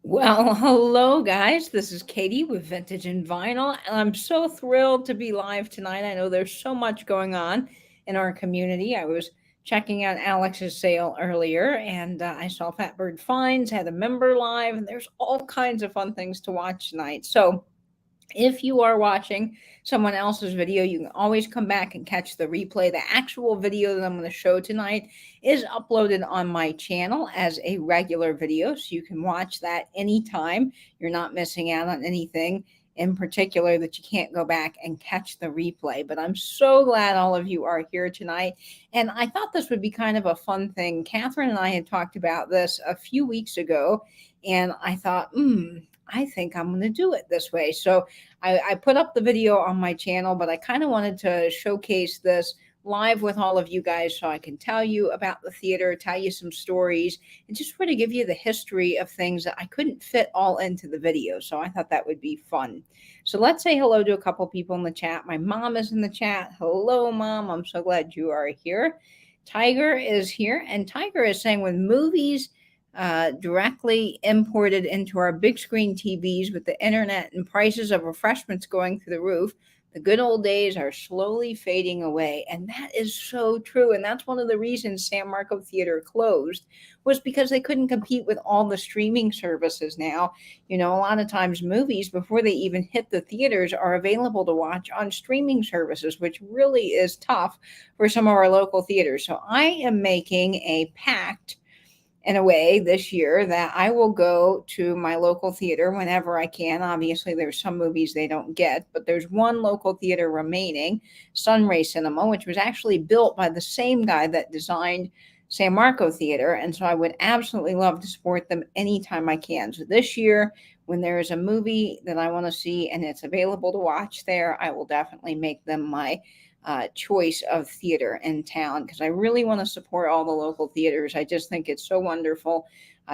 Well, hello guys. This is Katie with Vintage and Vinyl, and I'm so thrilled to be live tonight. I know there's so much going on in our community. I was checking out Alex's sale earlier, and I saw Fatbird Finds had a member live, and there's all kinds of fun things to watch tonight. So if you are watching someone else's video, you can always come back and catch the replay. The actual video that I'm going to show tonight is uploaded on my channel as a regular video, so you can watch that anytime. You're not missing out on anything in particular that you can't go back and catch the replay. But I'm so glad all of you are here tonight. And I thought this would be kind of a fun thing. Catherine and I had talked about this a few weeks ago, and I thought, I think I'm going to do it this way. So I put up the video on my channel, but I kind of wanted to showcase this live with all of you guys so I can tell you about the theater, tell you some stories, and just sort of give you the history of things that I couldn't fit all into the video. So I thought that would be fun. So let's say hello to a couple people in the chat. My mom is in the chat. Hello, Mom. I'm so glad you are here. Tiger is here, and Tiger is saying with movies directly imported into our big screen TVs with the internet and prices of refreshments going through the roof, the good old days are slowly fading away. And that is so true. And that's one of the reasons San Marco Theater closed, was because they couldn't compete with all the streaming services now. You know, a lot of times movies, before they even hit the theaters, are available to watch on streaming services, which really is tough for some of our local theaters. So I am making a pact in a way this year that I will go to my local theater whenever I can. Obviously, there's some movies they don't get, but there's one local theater remaining, Sunray Cinema, which was actually built by the same guy that designed San Marco Theater. And so I would absolutely love to support them anytime I can. So this year, when there is a movie that I want to see and it's available to watch there, I will definitely make them my choice of theater in town because I really want to support all the local theaters. I just think it's so wonderful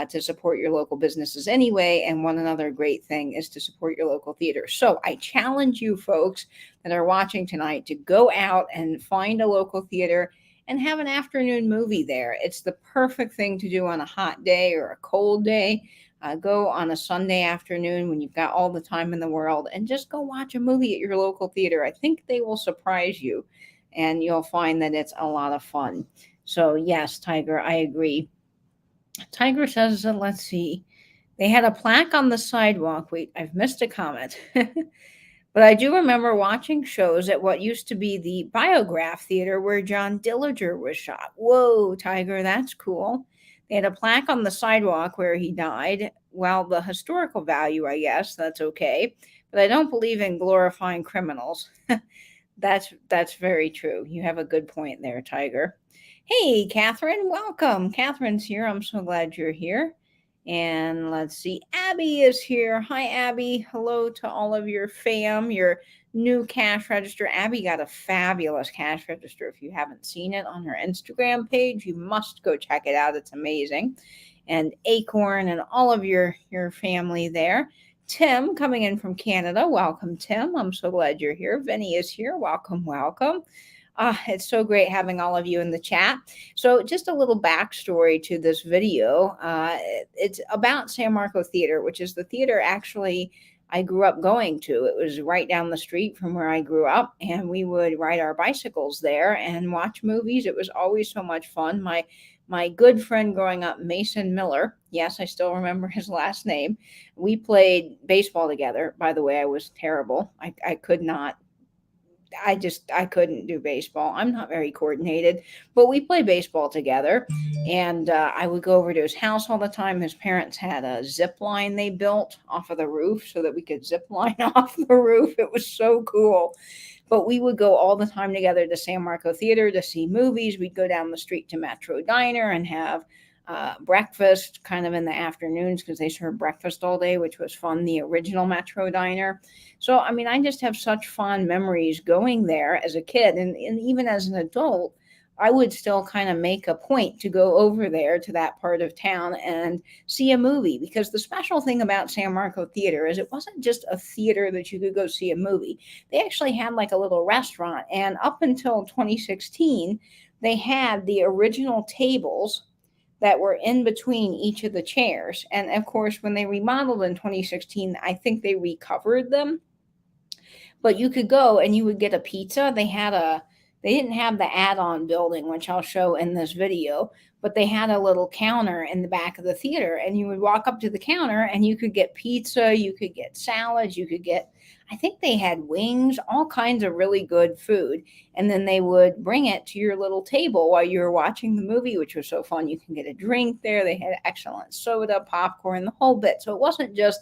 to support your local businesses anyway. And one another great thing is to support your local theater. So I challenge you folks that are watching tonight to go out and find a local theater and have an afternoon movie there. It's the perfect thing to do on a hot day or a cold day. Go on a Sunday afternoon when you've got all the time in the world and just go watch a movie at your local theater. I think they will surprise you and you'll find that it's a lot of fun. So, yes, Tiger, I agree. Tiger says, let's see, they had a plaque on the sidewalk. Wait, I've missed a comment. But I do remember watching shows at what used to be the Biograph Theater where John Dillinger was shot. Whoa, Tiger, that's cool. They had a plaque on the sidewalk where he died. Well, the historical value, I guess, that's okay. But I don't believe in glorifying criminals. That's very true. You have a good point there, Tiger. Hey, Catherine, welcome. Catherine's here. I'm so glad you're here. And let's see, Abby is here. Hi, Abby. Hello to all of your fam, your new cash register. Abby got a fabulous cash register. If you haven't seen it on her Instagram page, you must go check it out. It's amazing. And Acorn and all of your family there. Tim coming in from Canada. Welcome, Tim. I'm so glad you're here. Vinny is here. Welcome, welcome. It's so great having all of you in the chat. So, just a little backstory to this video. It's about San Marco Theater, which is the theater actually I grew up going to. It was right down the street from where I grew up, and we would ride our bicycles there and watch movies. It was always so much fun. My good friend growing up, Mason Miller, yes, I still remember his last name. We played baseball together. By the way, I was terrible. I could not I couldn't do baseball. I'm not very coordinated, but we play baseball together. And I would go over to his house all the time. His parents had a zip line they built off of the roof so that we could zip line off the roof. It was so cool. But we would go all the time together to San Marco Theater to see movies. We'd go down the street to Metro Diner and have breakfast kind of in the afternoons because they served breakfast all day, which was fun, the original Metro Diner. So, I mean, I just have such fond memories going there as a kid. And even as an adult, I would still kind of make a point to go over there to that part of town and see a movie because the special thing about San Marco Theater is it wasn't just a theater that you could go see a movie. They actually had like a little restaurant. And up until 2016, they had the original tables that were in between each of the chairs. And of course, when they remodeled in 2016, I think they recovered them. But you could go and you would get a pizza. They didn't have the add-on building, which I'll show in this video, but they had a little counter in the back of the theater, and you would walk up to the counter and you could get pizza, you could get salads, you could get, I think they had wings, all kinds of really good food. And then they would bring it to your little table while you were watching the movie, which was so fun. You can get a drink there. They had excellent soda, popcorn, the whole bit. So it wasn't just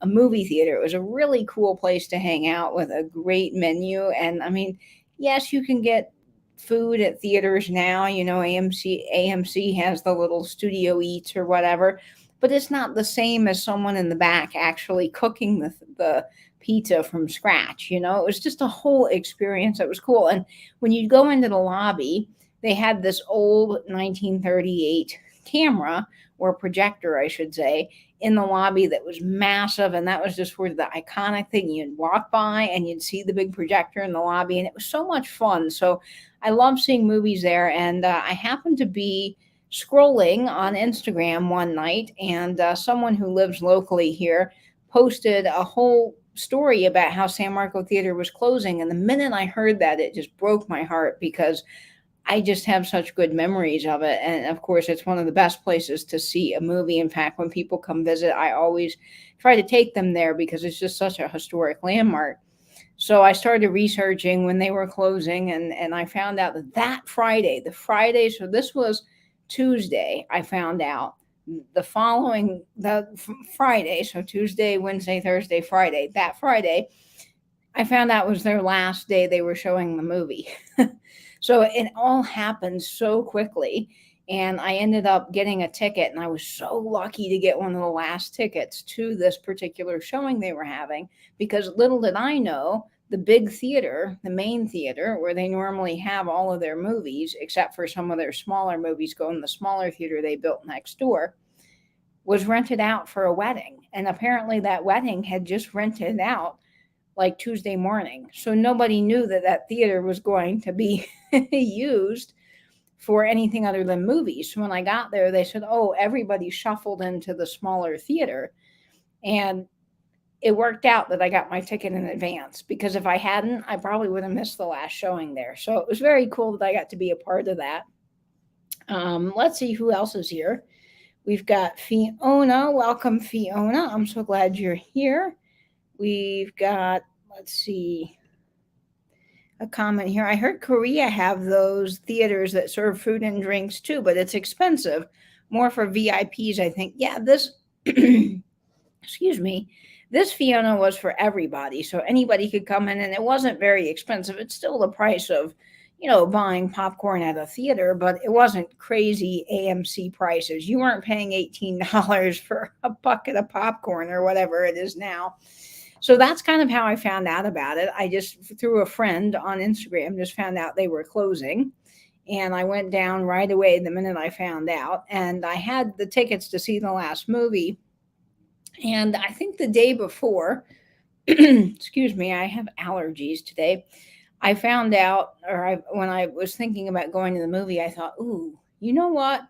a movie theater. It was a really cool place to hang out with a great menu. And I mean, yes, you can get food at theaters now. You know, AMC has the little studio eats or whatever, but it's not the same as someone in the back actually cooking the pizza from scratch. You know, it was just a whole experience that was cool. And when you go into the lobby, they had this old 1938 camera, or projector, I should say, in the lobby that was massive. And that was just where the iconic thing. You'd walk by and you'd see the big projector in the lobby, and it was so much fun. So I love seeing movies there. And I happened to be scrolling on Instagram one night, and someone who lives locally here posted a whole story about how San Marco Theater was closing. And the minute I heard that, it just broke my heart, because I just have such good memories of it. And of course, it's one of the best places to see a movie. In fact, when people come visit, I always try to take them there because it's just such a historic landmark. So I started researching when they were closing, and I found out that Friday, so this was Tuesday, I found out the Friday, so Tuesday, Wednesday, Thursday, Friday, that Friday, I found out was their last day they were showing the movie. So it all happened so quickly. And I ended up getting a ticket, and I was so lucky to get one of the last tickets to this particular showing they were having, because little did I know, the big theater, the main theater, where they normally have all of their movies, except for some of their smaller movies go in the smaller theater they built next door, was rented out for a wedding. And apparently that wedding had just rented out like Tuesday morning. So nobody knew that that theater was going to be used for anything other than movies. So when I got there, they said, oh, everybody shuffled into the smaller theater. And it worked out that I got my ticket in advance, because if I hadn't, I probably would have missed the last showing there. So it was very cool that I got to be a part of that. Let's see who else is here. We've got Fiona. Welcome, Fiona. I'm so glad you're here. We've got, let's see, a comment here. I heard Korea have those theaters that serve food and drinks too, but it's expensive. More for VIPs, I think. Yeah, this, excuse me, this Fiona was for everybody. So anybody could come in, and it wasn't very expensive. It's still the price of, you know, buying popcorn at a theater, but it wasn't crazy AMC prices. You weren't paying $18 for a bucket of popcorn or whatever it is now. So that's kind of how I found out about it. I just, through a friend on Instagram, just found out they were closing. And I went down right away the minute I found out. And I had the tickets to see the last movie. And I think the day before, excuse me, I have allergies today. I found out, when I was thinking about going to the movie, I thought, ooh, you know what?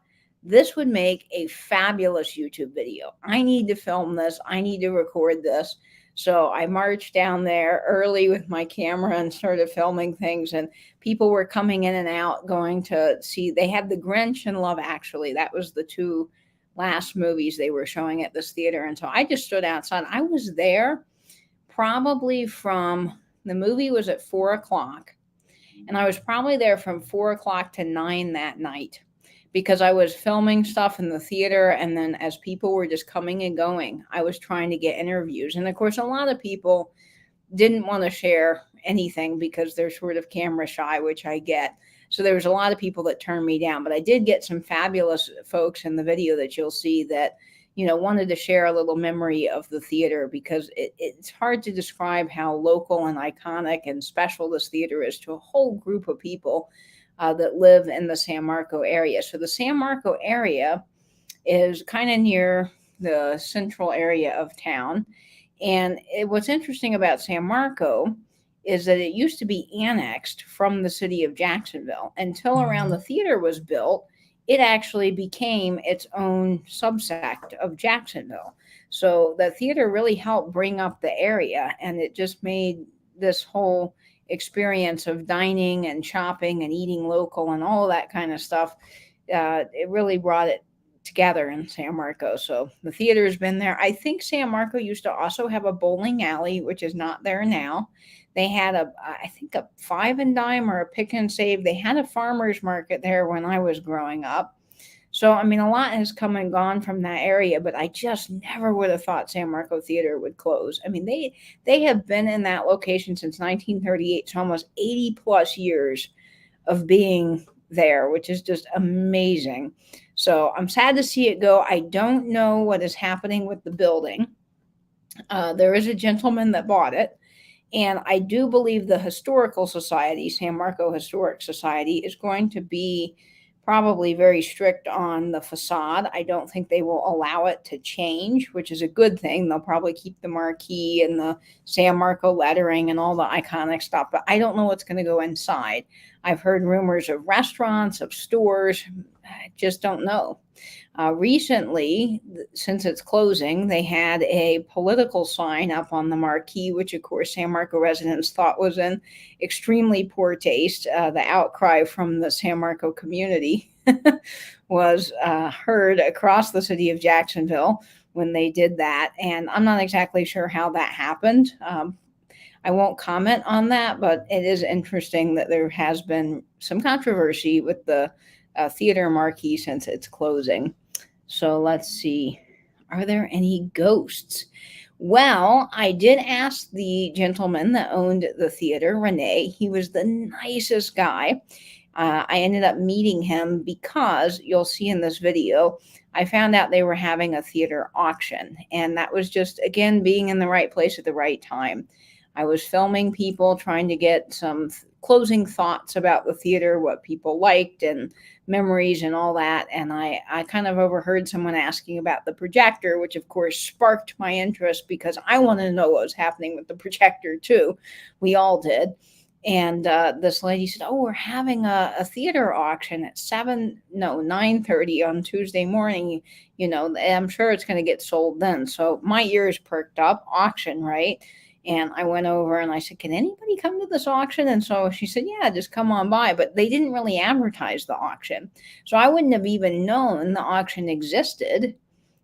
This would make a fabulous YouTube video. I need to film this. I need to record this. So I marched down there early with my camera and started filming things, and people were coming in and out going to see. They had The Grinch and Love Actually. That was the two last movies they were showing at this theater. And so I just stood outside. I was there probably from, the movie was at 4:00, and I was probably there from 4:00 to 9 that night, because I was filming stuff in the theater. And then as people were just coming and going, I was trying to get interviews. And of course, a lot of people didn't want to share anything because they're sort of camera shy, which I get. So there was a lot of people that turned me down, but I did get some fabulous folks in the video that you'll see that, you know, wanted to share a little memory of the theater, because it's hard to describe how local and iconic and special this theater is to a whole group of people that live in the San Marco area. So the San Marco area is kind of near the central area of town. And what's interesting about San Marco is that it used to be annexed from the city of Jacksonville. Until around the theater was built, it actually became its own subsect of Jacksonville. So the theater really helped bring up the area, and it just made this whole experience of dining and shopping and eating local and all of that kind of stuff. It really brought it together in San Marco. So the theater has been there. I think San Marco used to also have a bowling alley, which is not there now. They had I think a five and dime or a pick and save. They had a farmer's market there when I was growing up. So, I mean, a lot has come and gone from that area, but I just never would have thought San Marco Theater would close. I mean, they have been in that location since 1938, so almost 80 plus years of being there, which is just amazing. So I'm sad to see it go. I don't know what is happening with the building. There is a gentleman that bought it. And I do believe the Historical Society, San Marco Historic Society, is going to be probably very strict on the facade. I don't think they will allow it to change, which is a good thing. They'll probably keep the marquee and the San Marco lettering and all the iconic stuff, but I don't know what's going to go inside. I've heard rumors of restaurants, of stores. I just don't know. Recently, since it's closing, they had a political sign up on the marquee, which of course San Marco residents thought was in extremely poor taste. The outcry from the San Marco community was heard across the city of Jacksonville when they did that. And I'm not exactly sure how that happened. I won't comment on that, but it is interesting that there has been some controversy with the theater marquee since it's closing. So let's see. Are there any ghosts? Well, I did ask the gentleman that owned the theater, Renee. He was the nicest guy. I ended up meeting him because you'll see in this video, I found out they were having a theater auction. And that was just, again, being in the right place at the right time. I was filming people, trying to get some closing thoughts about the theater, what people liked and memories and all that. And I kind of overheard someone asking about the projector, which of course sparked my interest because I wanted to know what was happening with the projector too. We all did. And this lady said, "Oh, we're having a theater auction at 9:30 on Tuesday morning. You know, I'm sure it's going to get sold then." So my ears perked up. Auction, right? And I went over and I said, "Can anybody come to this auction?" And so she said, "Yeah, just come on by." But they didn't really advertise the auction. So I wouldn't have even known the auction existed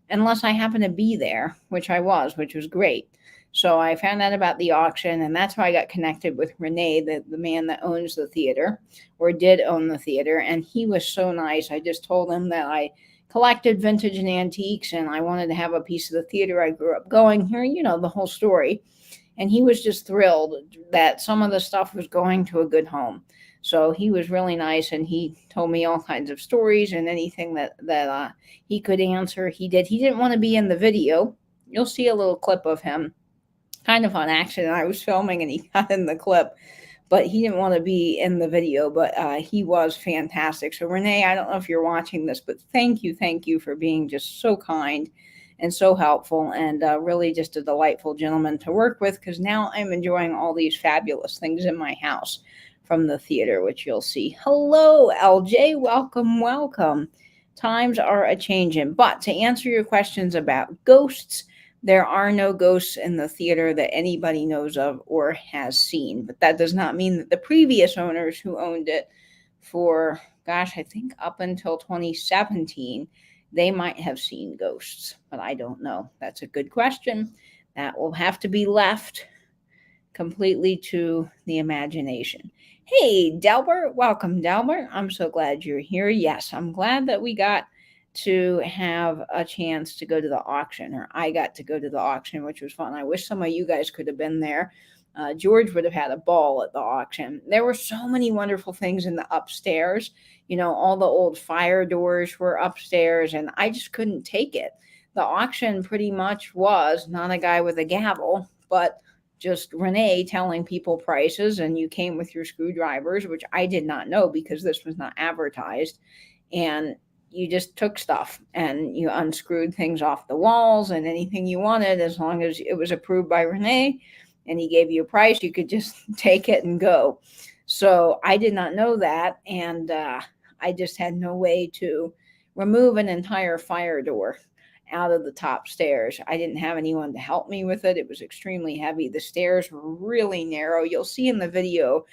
unless I happened to be there, which I was, which was great. So I found out about the auction, and that's how I got connected with Renee, the man that owns the theater, or did own the theater. And he was so nice. I just told him that I collected vintage and antiques, and I wanted to have a piece of the theater I grew up going here, you know, the whole story. And he was just thrilled that some of the stuff was going to a good home. So he was really nice, and he told me all kinds of stories and anything that he could answer. He did. He didn't want to be in the video. You'll see a little clip of him, kind of on accident. I was filming and he got in the clip, but he didn't want to be in the video. But he was fantastic. So Renee, I don't know if you're watching this, but thank you for being just so kind and so helpful, and really just a delightful gentleman to work with, because now I'm enjoying all these fabulous things in my house from the theater, which you'll see. Hello, LJ. Welcome. Times are a changing. But to answer your questions about ghosts, there are no ghosts in the theater that anybody knows of or has seen. But that does not mean that the previous owners who owned it for, I think up until 2017, they might have seen ghosts, but I don't know. That's a good question. That will have to be left completely to the imagination. Hey, Delbert. Welcome, Delbert. I'm so glad you're here. Yes, I'm glad that we got to have a chance to go to the auction, or I got to go to the auction, which was fun. I wish some of you guys could have been there. George would have had a ball at the auction. There were so many wonderful things in the upstairs. You know, all the old fire doors were upstairs, and I just couldn't take it. The auction pretty much was not a guy with a gavel, but just Renee telling people prices, and you came with your screwdrivers, which I did not know because this was not advertised. And you just took stuff and you unscrewed things off the walls and anything you wanted, as long as it was approved by Renee and he gave you a price, you could just take it and go. So I did not know that. And I just had no way to remove an entire fire door out of the top stairs. I didn't have anyone to help me with it. It was extremely heavy. The stairs were really narrow. You'll see in the video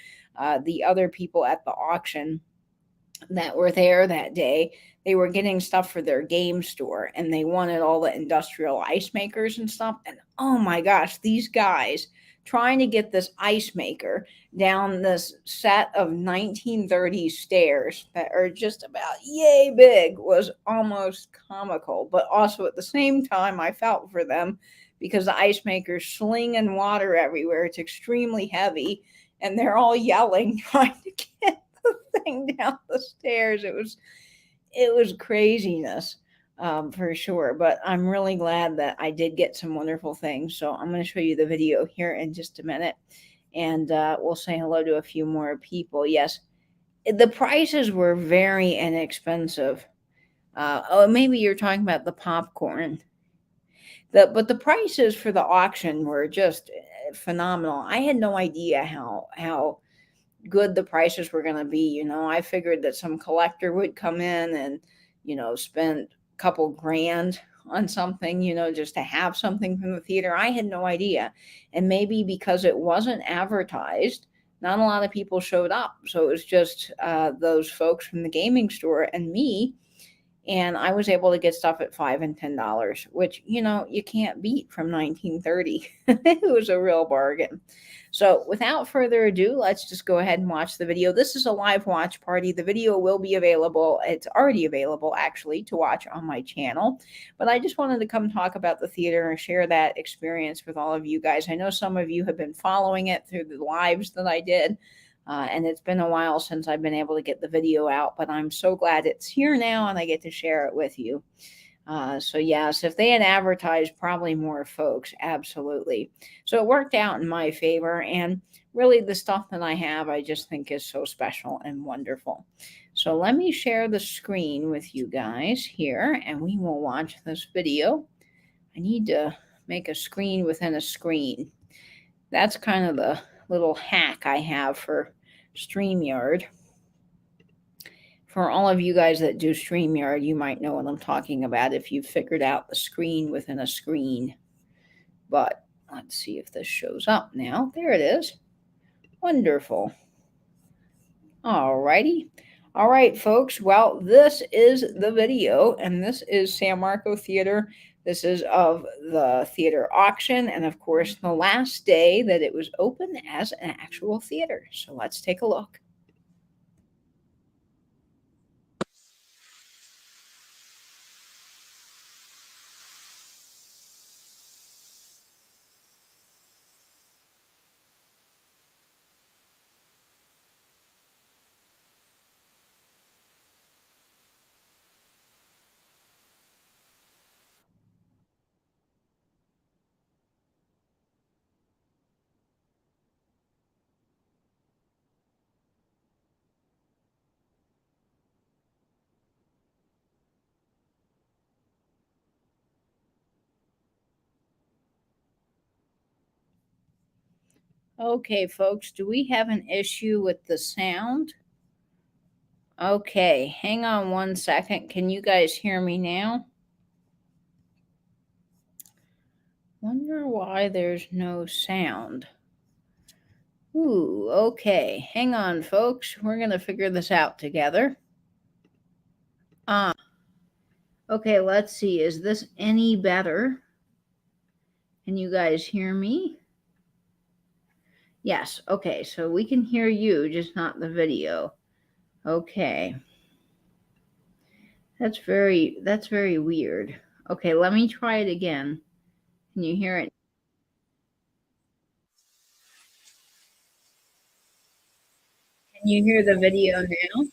the other people at the auction that were there that day. They were getting stuff for their game store and they wanted all the industrial ice makers and stuff. And oh my gosh, these guys trying to get this ice maker down this set of 1930s stairs that are just about yay big was almost comical. But also at the same time, I felt for them because the ice maker's slinging water everywhere. It's extremely heavy and they're all yelling trying to get thing down the stairs. It was craziness, for sure. But I'm really glad that I did get some wonderful things. So I'm going to show you the video here in just a minute, and we'll say hello to a few more people. Yes, the prices were very inexpensive. Oh, maybe you're talking about the popcorn. But the prices for the auction were just phenomenal. I had no idea how good the prices were going to be. I figured that some collector would come in and, spend a couple grand on something, just to have something from the theater. I had no idea. And maybe because it wasn't advertised, not a lot of people showed up. So it was just those folks from the gaming store and me. And I was able to get stuff at $5 and $10, which you can't beat from 1930. It was a real bargain. So without further ado, let's just go ahead and watch the video. This is a live watch party. The video will be available. It's already available, actually, to watch on my channel. But I just wanted to come talk about the theater and share that experience with all of you guys. I know some of you have been following it through the lives that I did. And it's been a while since I've been able to get the video out, but I'm so glad it's here now and I get to share it with you. So yes, if they had advertised, probably more folks, absolutely. So it worked out in my favor, and really the stuff that I have, I just think is so special and wonderful. So let me share the screen with you guys here, and we will watch this video. I need to make a screen within a screen. That's kind of the little hack I have for StreamYard. For all of you guys that do StreamYard, you might know what I'm talking about if you've figured out the screen within a screen. But let's see if this shows up now. There it is. Wonderful. All righty. All right, folks. Well, this is the video, and this is San Marco Theater. This is of the theater auction, and of course, the last day that it was open as an actual theater. So let's take a look. Okay, folks, do we have an issue with the sound? Okay, hang on one second. Can you guys hear me now? Wonder why there's no sound. Ooh, okay. Hang on, folks. We're going to figure this out together. Okay, let's see. Is this any better? Can you guys hear me? Yes. Okay, so we can hear you, just not the video. Okay. That's very weird. Okay, let me try it again. Can you hear it? Can you hear the video now?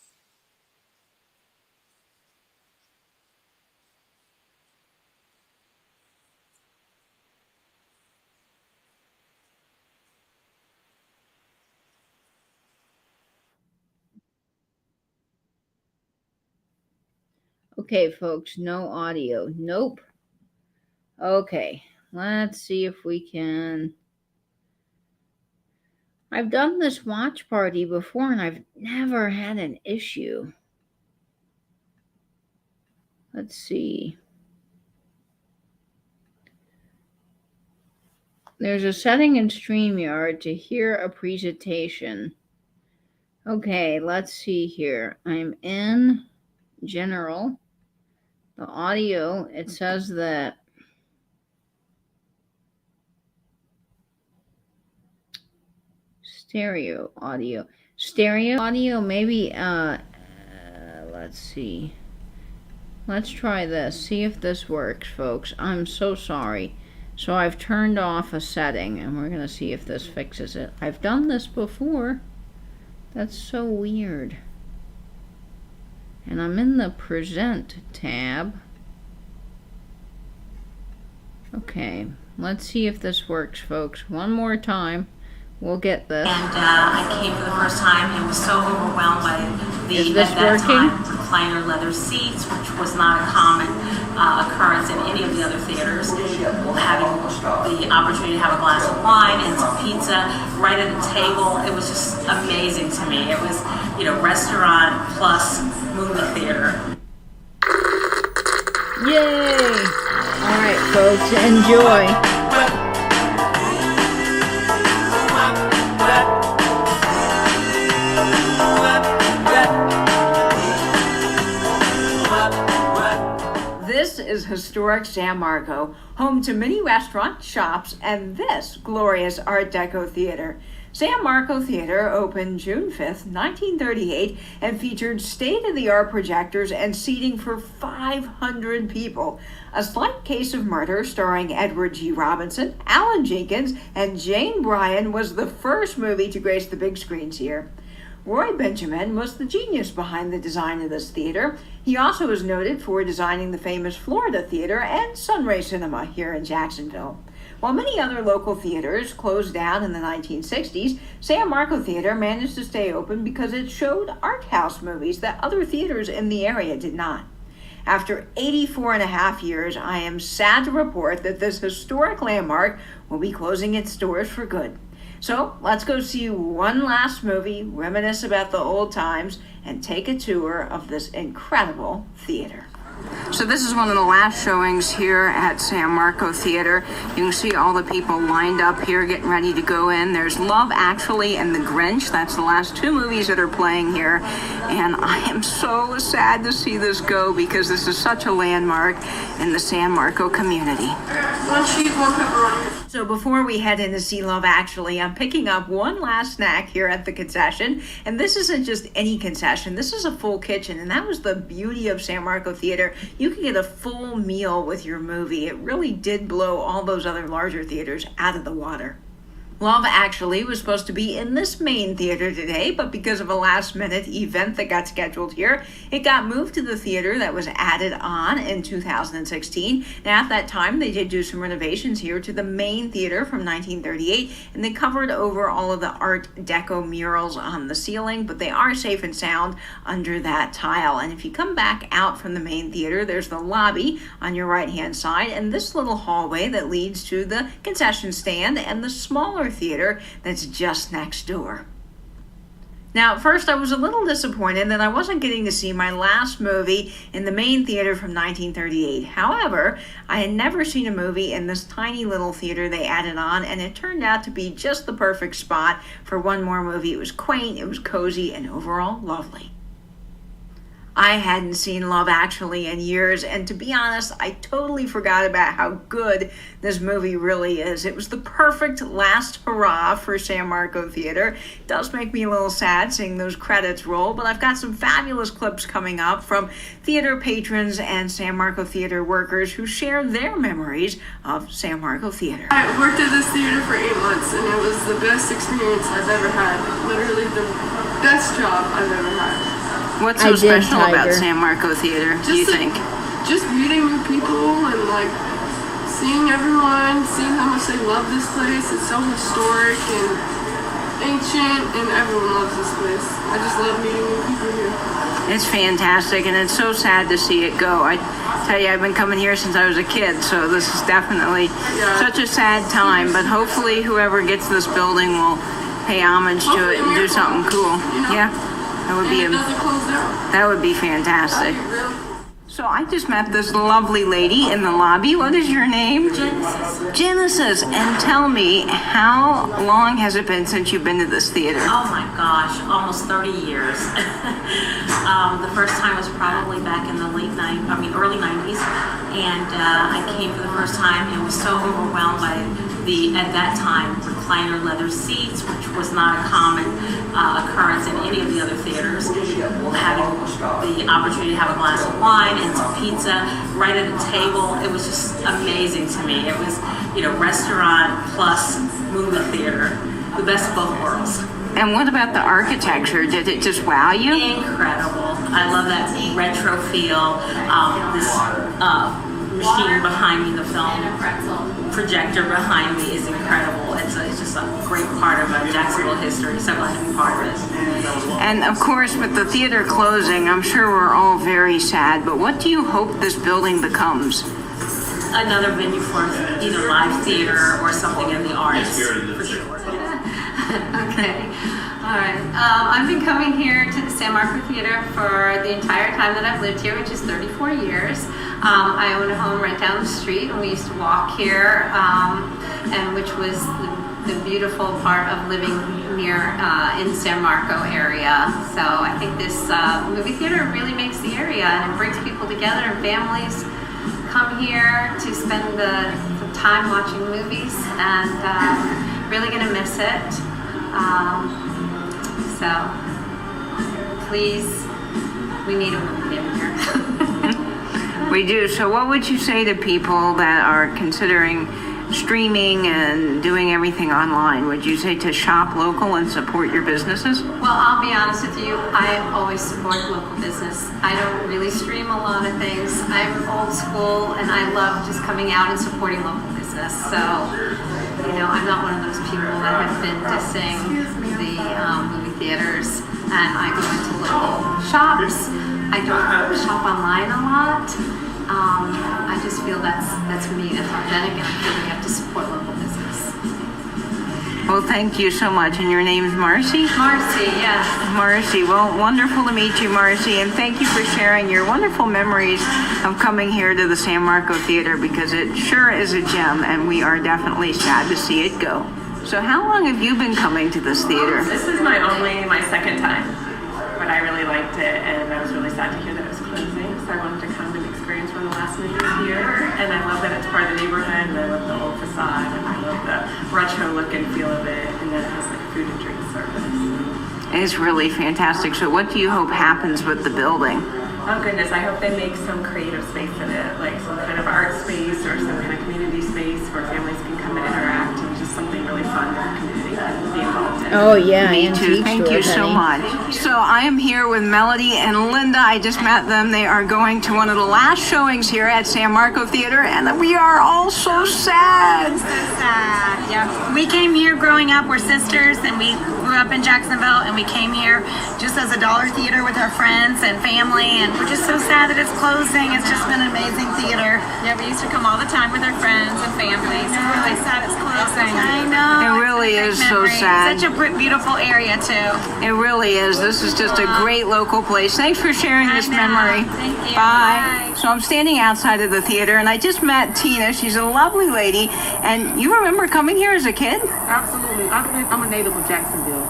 Okay, folks, no audio. Nope. Okay, let's see if we can. I've done this watch party before and I've never had an issue. Let's see. There's a setting in StreamYard to hear a presentation. Okay, let's see here. I'm in General. The audio, it says that stereo audio, maybe, let's see. Let's try this, see if this works, folks. I'm so sorry. So I've turned off a setting, and we're going to see if this fixes it. I've done this before. That's so weird. And I'm in the Present tab. Okay, let's see if this works, folks. One more time. We'll get this. And I came for the first time and was so overwhelmed by the, at that time, recliner leather seats, which was not a common occurrence in any of the other theaters. Having the opportunity to have a glass of wine and some pizza right at the table, it was just amazing to me. It was, you know, restaurant plus movie theater. Yay! All right, folks, enjoy. This is historic San Marco, home to many restaurants, shops, and this glorious Art Deco theater. San Marco Theater opened June 5th, 1938, and featured state-of-the-art projectors and seating for 500 people. A Slight Case of Murder, starring Edward G. Robinson, Alan Jenkins, and Jane Bryan, was the first movie to grace the big screens here. Roy Benjamin was the genius behind the design of this theater. He also is noted for designing the famous Florida Theater and Sunray Cinema here in Jacksonville. While many other local theaters closed down in the 1960s, San Marco Theater managed to stay open because it showed art house movies that other theaters in the area did not. After 84 and a half years, I am sad to report that this historic landmark will be closing its doors for good. So let's go see one last movie, reminisce about the old times, and take a tour of this incredible theater. So this is one of the last showings here at San Marco Theater. You can see all the people lined up here getting ready to go in. There's Love Actually and The Grinch. That's the last two movies that are playing here. And I am so sad to see this go because this is such a landmark in the San Marco community. One cheese, one pepperoni. So before we head in to see Love Actually, I'm picking up one last snack here at the concession. And this isn't just any concession. This is a full kitchen. And that was the beauty of San Marco Theater. You could get a full meal with your movie. It really did blow all those other larger theaters out of the water. Love Actually was supposed to be in this main theater today, but because of a last-minute event that got scheduled here, it got moved to the theater that was added on in 2016. Now, at that time, they did do some renovations here to the main theater from 1938, and they covered over all of the Art Deco murals on the ceiling, but they are safe and sound under that tile. And if you come back out from the main theater, there's the lobby on your right-hand side, and this little hallway that leads to the concession stand and the smaller theater that's just next door. Now, at first I was a little disappointed that I wasn't getting to see my last movie in the main theater from 1938. However, I had never seen a movie in this tiny little theater they added on, and it turned out to be just the perfect spot for one more movie. It was quaint, it was cozy, and overall lovely. I hadn't seen Love Actually in years, and to be honest, I totally forgot about how good this movie really is. It was the perfect last hurrah for San Marco Theater. It does make me a little sad seeing those credits roll, but I've got some fabulous clips coming up from theater patrons and San Marco Theater workers who share their memories of San Marco Theater. I worked at this theater for 8 months, and it was the best experience I've ever had. Literally the best job I've ever had. What's so special about San Marco Theater, do you think? Just meeting new people and like seeing everyone, seeing how much they love this place. It's so historic and ancient, and everyone loves this place. I just love meeting new people here. It's fantastic, and it's so sad to see it go. I tell you, I've been coming here since I was a kid, so this is definitely such a sad time, but hopefully whoever gets this building will pay homage to it and do something cool. Yeah. That would be fantastic. So I just met this lovely lady in the lobby. What is your name? Genesis. Genesis. And tell me, how long has it been since you've been to this theater? Oh my gosh, almost 30 years. The first time was probably back in the early 90s. And I came for the first time and was so overwhelmed by at that time, recliner leather seats, which was not a common occurrence in any of the other theaters. Having the opportunity to have a glass of wine and some pizza right at a table, it was just amazing to me. It was, restaurant plus movie theater, the best of both worlds. And what about the architecture? Did it just wow you? Incredible. I love that retro feel. This machine behind me, the film projector behind me is incredible. It's just a great part of Jacksonville history. So glad to be part of it. And of course, with the theater closing, I'm sure we're all very sad, but what do you hope this building becomes? Another venue for either live theater or something in the arts, for sure. Okay. All right. I've been coming here to the San Marco Theater for the entire time that I've lived here, which is 34 years. I own a home right down the street, and we used to walk here, and which was the beautiful part of living near in San Marco area. So I think this movie theater really makes the area, and it brings people together, and families come here to spend the time watching movies, and really gonna miss it. So please, we need a movie theater here. We do. So what would you say to people that are considering streaming and doing everything online? Would you say to shop local and support your businesses? Well, I'll be honest with you, I always support local business. I don't really stream a lot of things. I'm old school, and I love just coming out and supporting local business. So, I'm not one of those people that have been dissing the movie theaters, and I go into local shops. I don't shop online a lot. I just feel that's me, that's authentic, and I feel we have to support local business. Well, thank you so much. And your name's Marcy? Marcy, yes. Marcy. Well, wonderful to meet you, Marcy. And thank you for sharing your wonderful memories of coming here to the San Marco Theater, because it sure is a gem, and we are definitely sad to see it go. So how long have you been coming to this theater? This is my second time, but I really liked it, and I was really sad to hear that it was closing, so I wanted to come and experience one of the last movies here. And I love that it's part of the neighborhood, and I love the old facade, and I love the retro look and feel of it, and then it has like food and drink service. It's really fantastic. So what do you hope happens with the building? Oh goodness, I hope they make some creative space in it, like some kind of art space or some kind of community space where families can come and interact, and just something really fun that the community can be involved in. Oh yeah, me too. Thank you so much. So I am here with Melody and Linda. I just met them. They are going to one of the last showings here at San Marco Theater, and we are all so sad. Yeah, we came here growing up. We're sisters, and we grew up in Jacksonville, and we came here just as a dollar theater with our friends and family, and we're just so sad that it's closing. It's just been an amazing theater. Yeah, we used to come all the time with our friends and families. It's really sad it's closing. I know. It really is so sad. Such a beautiful area too. It really is. This is just a great local place. Thanks for sharing this memory. Thank you. Bye. So I'm standing outside of the theater, and I just met Tina. She's a lovely lady. And you remember coming here as a kid? Absolutely. I'm a native of Jacksonville.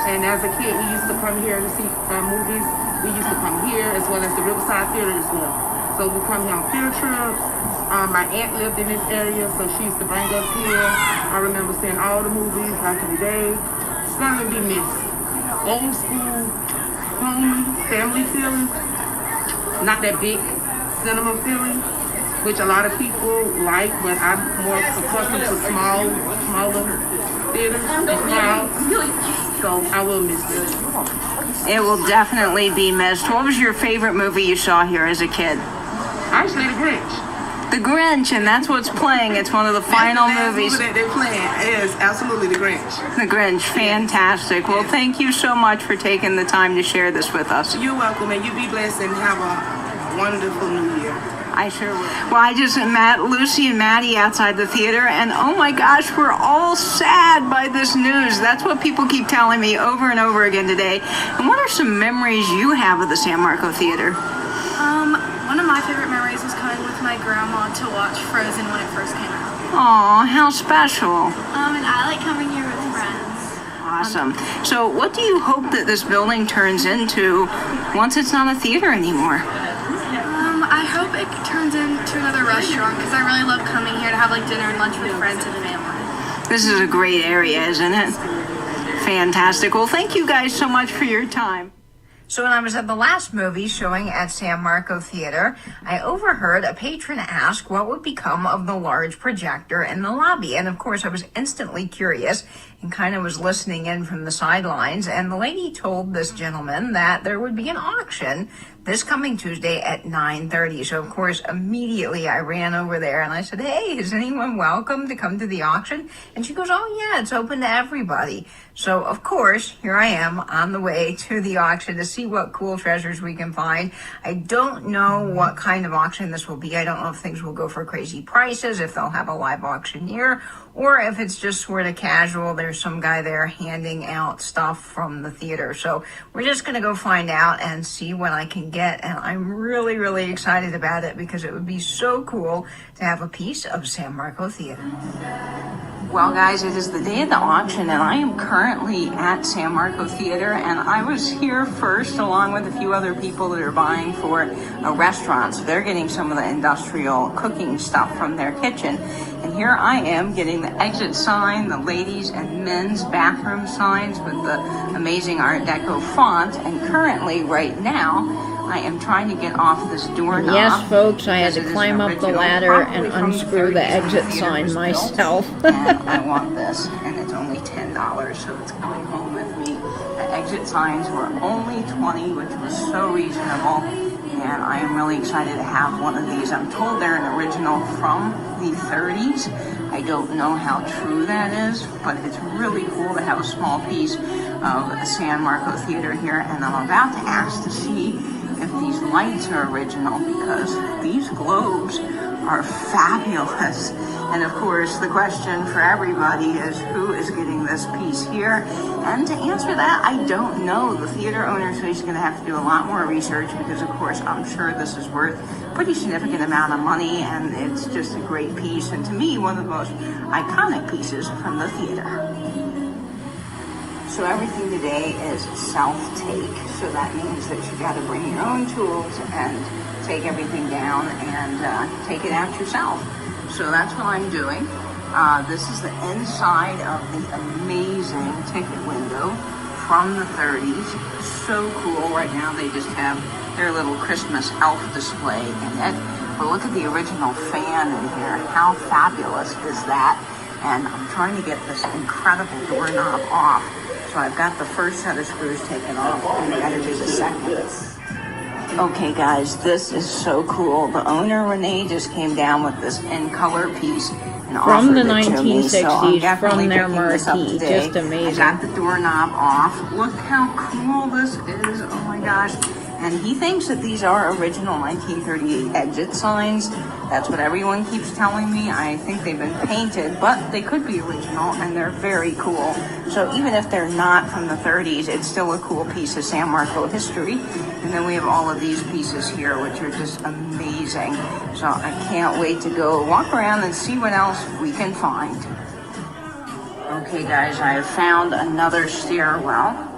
And as a kid, we used to come here to see movies. We used to come here as well as the Riverside Theater as well. So we come here on field trips. My aunt lived in this area, so she used to bring us here. I remember seeing all the movies back in the day. Something to be missed. Old school, homey, family feeling. Not that big cinema feeling, which a lot of people like, but I'm more accustomed to smaller theaters and crowds. So I will miss it. It will definitely be missed. What was your favorite movie you saw here as a kid? Actually, The Grinch. The Grinch, and that's what's playing. It's one of the final That's the last movies. movie that they're playing is absolutely The Grinch. The Grinch, fantastic. Well, thank you so much for taking the time to share this with us. You're welcome, and you be blessed and have a wonderful new year. I sure will. Well, I just met Lucy and Maddie outside the theater, and oh my gosh, we're all sad by this news. That's what people keep telling me over and over again today. And what are some memories you have of the San Marco Theater? One of my favorite memories was coming with my grandma to watch Frozen when it first came out. Aw, how special. And I like coming here with friends. Awesome. So what do you hope that this building turns into once it's not a theater anymore? I hope it turns into another restaurant because I really love coming here to have like dinner and lunch with friends and family. This is a great area, isn't it? Fantastic. Well, thank you guys so much for your time. So when I was at the last movie showing at San Marco Theater, I overheard a patron ask what would become of the large projector in the lobby. And of course, I was instantly curious and kind of was listening in from the sidelines. And the lady told this gentleman that there would be an auction this coming Tuesday at 9:30. So of course, immediately I ran over there and I said, hey, is anyone welcome to come to the auction? And she goes, oh yeah, it's open to everybody. So of course, here I am on the way to the auction to see what cool treasures we can find. I don't know what kind of auction this will be. I don't know if things will go for crazy prices, if they'll have a live auctioneer, or if it's just sort of casual. There's some guy there handing out stuff from the theater. So we're just going to go find out and see what I can get. And I'm really, really excited about it because it would be so cool to have a piece of San Marco Theater. Well, guys, it is the day of the auction, and I am currently at San Marco Theater, and I was here first along with a few other people that are buying for a restaurant. So they're getting some of the industrial cooking stuff from their kitchen. And here I am getting the exit sign, the ladies and men's bathroom signs with the amazing Art Deco font. And currently, right now, I am trying to get off this doorknob. Yes, folks, I had to climb up the ladder and unscrew the exit sign myself. And I want this, and it's only $10, so it's coming home with me. The exit signs were only $20, which was so reasonable. And I am really excited to have one of these. I'm told they're an original from the 30s. I don't know how true that is, but it's really cool to have a small piece of a San Marco Theater here. And I'm about to ask to see if these lights are original because these globes are fabulous. And of course, the question for everybody is who is getting this piece here? And to answer that, I don't know. The theater owner says he's going to have to do a lot more research because, of course, I'm sure this is worth a pretty significant amount of money, and it's just a great piece. And to me, one of the most iconic pieces from the theater. So everything today is self-take. So that means that you got to bring your own tools and take everything down and take it out yourself. So that's what I'm doing. This is the inside of the amazing ticket window from the 30s. So cool. Right now they just have their little Christmas elf display in it. But look at the original fan in here. How fabulous is that? And I'm trying to get this incredible doorknob off. So I've got the first set of screws taken off, and I gotta do the second. Okay guys, this is so cool. The owner, Renee, just came down with this in-color piece and From the offered it to me, so I'm 1960s, definitely from their picking this up marquee. today. Just amazing. I got the doorknob off. Look how cool this is. Oh my gosh. And he thinks that these are original 1938 exit signs. That's what everyone keeps telling me. I think they've been painted, but they could be original, and they're very cool. So even if they're not from the 30s, it's still a cool piece of San Marco history. And then we have all of these pieces here, which are just amazing. So I can't wait to go walk around and see what else we can find. Okay guys, I have found another stairwell.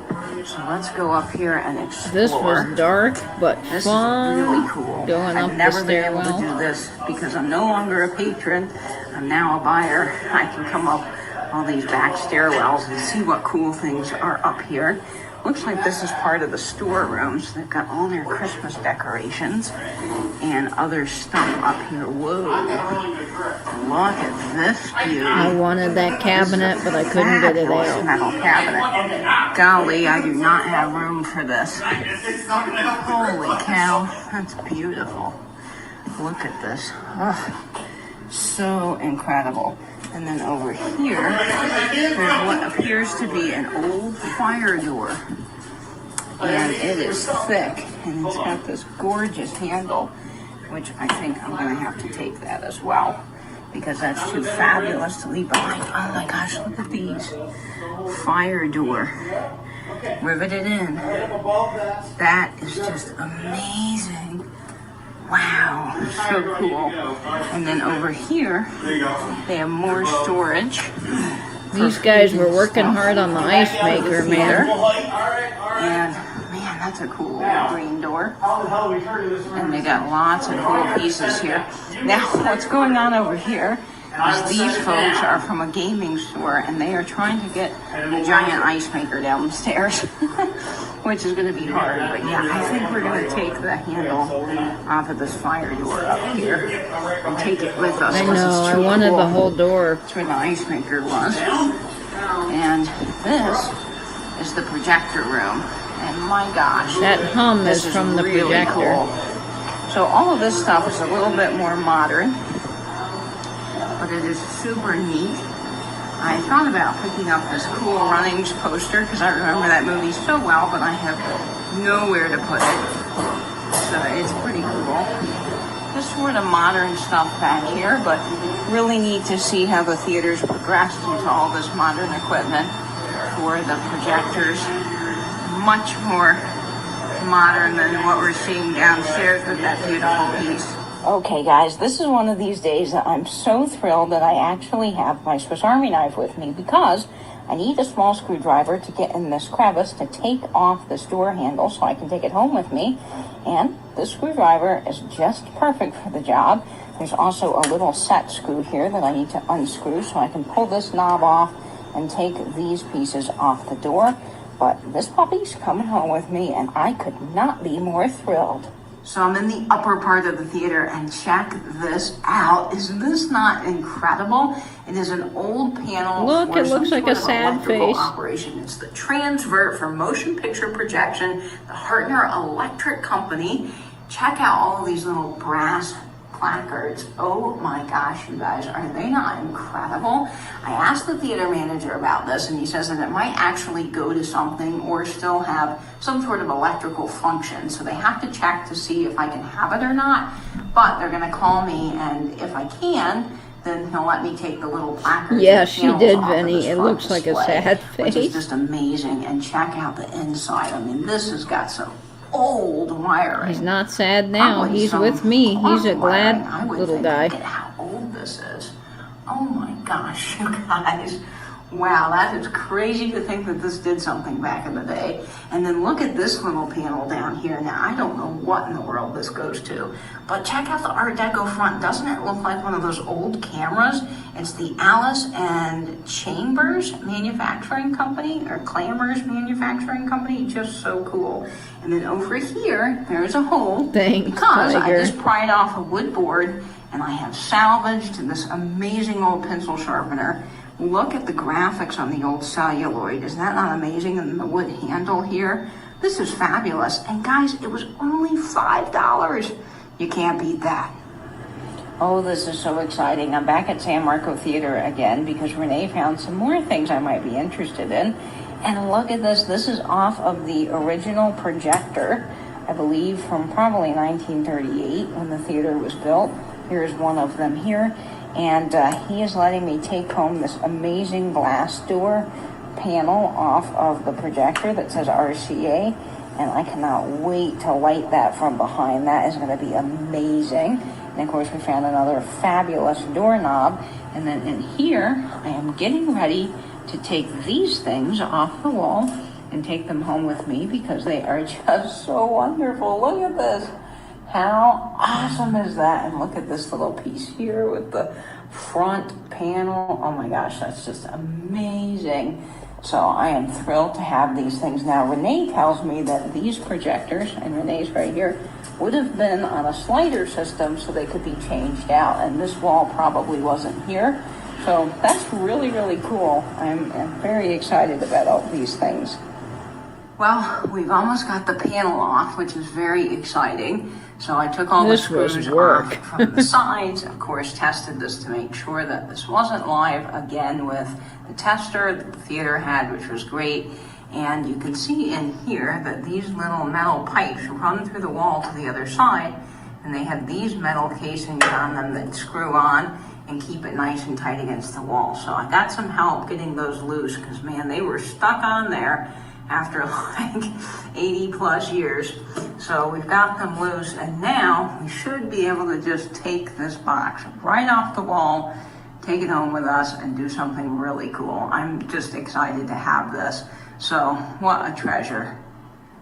So let's go up here and explore. This was dark, but This fun. is really cool. Going up I've the never been able to stairwell. do this because I'm no longer a patron. I'm now a buyer. I can come up all these back stairwells and see what cool things are up here. Looks like this is part of the storerooms. They've got all their Christmas decorations and other stuff up here. Whoa. Look at this beauty. I wanted that cabinet, but I couldn't get it Fabulous out. metal cabinet. Golly, I do not have room for this. Holy cow, that's beautiful. Look at this. Oh, so incredible. And then over here, there's what appears to be an old fire door. And it is thick, and it's got this gorgeous handle, which I think I'm going to have to take that as well, because that's too fabulous to leave behind. Oh my gosh, look at these. Fire door. Riveted in. That is just amazing. Wow, so cool. And then over here, they have more storage. These guys were working hard on the ice maker, man. And man, that's a cool little green door. And they got lots of cool pieces here. Now, what's going on over here is these folks are from a gaming store and they are trying to get a giant ice maker down the stairs, which is going to be hard. But yeah, I think we're going to take the handle off of this fire door up here and take it with us. I know, I wanted the whole door. That's where the ice maker was. And this is the projector room. And my gosh, That hum this is from the really projector. cool. So all of this stuff is a little bit more modern, but it is super neat. I thought about picking up this Cool Runnings poster because I remember that movie so well, but I have nowhere to put it. So it's pretty cool. Just sort of modern stuff back here, but really neat to see how the theater's progressed into all this modern equipment for the projectors. Much more modern than what we're seeing downstairs with that beautiful piece. Okay guys, this is one of these days that I'm so thrilled that I actually have my Swiss Army knife with me because I need a small screwdriver to get in this crevice to take off this door handle so I can take it home with me. And this screwdriver is just perfect for the job. There's also a little set screw here that I need to unscrew so I can pull this knob off and take these pieces off the door. But this puppy's coming home with me and I could not be more thrilled. So I'm in the upper part of the theater and check this out. Is this not incredible? It is an old panel. Look, for it looks some like a sort of sad electrical face. operation. It's the Transvert for motion picture projection, the Hartner Electric Company. Check out all of these little brass placards. Oh my gosh, you guys, are they not incredible? I asked the theater manager about this and he says that it might actually go to something or still have some sort of electrical function. So they have to check to see if I can have it or not, but they're gonna call me and if I can, then he'll let me take the little placards. Yeah, and she panels did, off of Vinny. this It front looks like a display, sad which is face. just amazing. And check out the inside. I mean, this has got some old wiring. He's not sad now. Probably He's some with me. He's a clock wiring, I glad would little think. guy. Look at how old this is. Oh my gosh, you guys. Wow, that is crazy to think that this did something back in the day. And then look at this little panel down here. Now, I don't know what in the world this goes to, but check out the Art Deco front. Doesn't it look like one of those old cameras? It's the Alice and Chambers Manufacturing Company, or Clammers Manufacturing Company. Just so cool. And then over here, there's a hole. Thanks, because I Tiger. just pried off a wood board and I have salvaged this amazing old pencil sharpener. Look at the graphics on the old celluloid. Is that not amazing? And the wood handle here. This is fabulous. And guys, it was only $5. You can't beat that. Oh, this is so exciting. I'm back at San Marco Theater again because Renee found some more things I might be interested in. And look at this. This is off of the original projector, I believe from probably 1938 when the theater was built. Here's one of them here. And he is letting me take home this amazing glass door panel off of the projector that says RCA. And I cannot wait to light that from behind. That is going to be amazing. And of course, we found another fabulous doorknob. And then in here, I am getting ready to take these things off the wall and take them home with me because they are just so wonderful. Look at this. How awesome is that? And look at this little piece here with the front panel. Oh my gosh, that's just amazing. So I am thrilled to have these things. Now, Renee tells me that these projectors, and Renee's right here, would have been on a slider system so they could be changed out. And this wall probably wasn't here. So that's really, really cool. I'm very excited about all these things. Well, we've almost got the panel off, which is very exciting. So I took all the This was screws work. off from the sides, of course, tested this to make sure that this wasn't live, again with the tester that the theater had, which was great. And you can see in here that these little metal pipes run through the wall to the other side, and they have these metal casings on them that screw on and keep it nice and tight against the wall. So I got some help getting those loose because, man, they were stuck on there. after like 80 plus years. So we've got them loose, and now we should be able to just take this box right off the wall, take it home with us, and do something really cool. I'm just excited to have this. So what a treasure.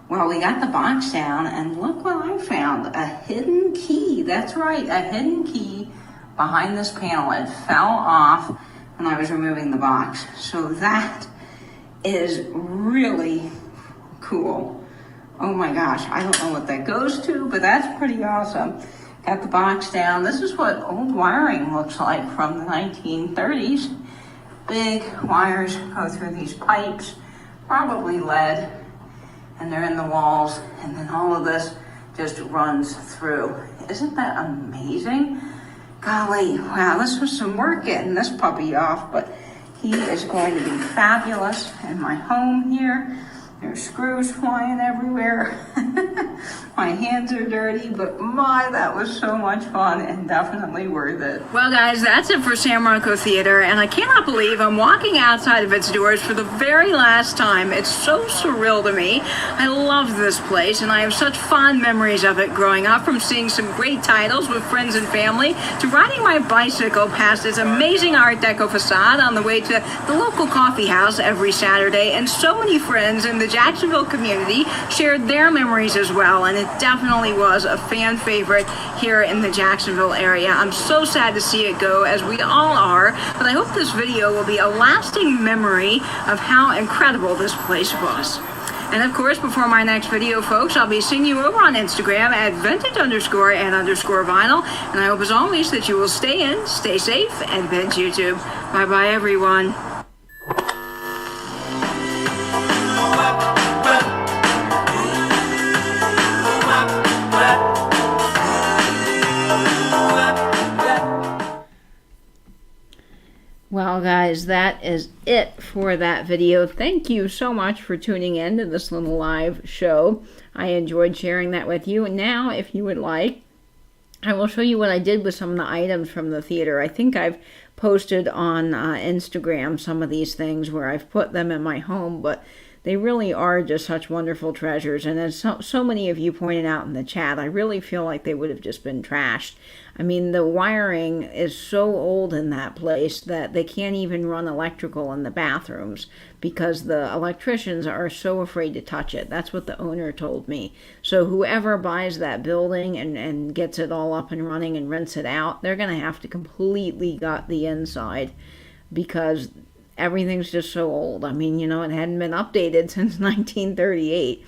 Well, we got the box down, and look what I found, a hidden key. That's right, a hidden key behind this panel. It fell off when I was removing the box. So that is really cool. Oh my gosh, I don't know what that goes to, but that's pretty awesome. Got the box down. This is what old wiring looks like from the 1930s. Big wires go through these pipes, probably lead, and they're in the walls, and then all of this just runs through. Isn't that amazing? Golly, wow, this was some work getting this puppy off, but he is going to be fabulous in my home here. There's screws flying everywhere. My hands are dirty, but my, that was so much fun and definitely worth it. Well, guys, that's it for San Marco Theater, and I cannot believe I'm walking outside of its doors for the very last time. It's so surreal to me. I love this place, and I have such fond memories of it growing up, from seeing some great titles with friends and family, to riding my bicycle past its amazing Art Deco facade on the way to the local coffee house every Saturday, and so many friends in the Jacksonville community shared their memories as well, and it definitely was a fan favorite here in the Jacksonville area. I'm so sad to see it go, as we all are, but I hope this video will be a lasting memory of how incredible this place was. And of course, before my next video, folks, I'll be seeing you over on Instagram at vintage_and_vinyl, and I hope as always that you will stay in, stay safe, and vintage YouTube. Bye bye, everyone. Well, guys, that is it for that video. Thank you so much for tuning in to this little live show. I enjoyed sharing that with you. And now, if you would like, I will show you what I did with some of the items from the theater. I think I've posted on Instagram some of these things where I've put them in my home, but they really are just such wonderful treasures. And as so many of you pointed out in the chat, I really feel like they would have just been trashed. I mean, the wiring is so old in that place that they can't even run electrical in the bathrooms because the electricians are so afraid to touch it. That's what the owner told me. So whoever buys that building and gets it all up and running and rents it out, they're going to have to completely gut the inside because everything's just so old. I mean, you know, it hadn't been updated since 1938.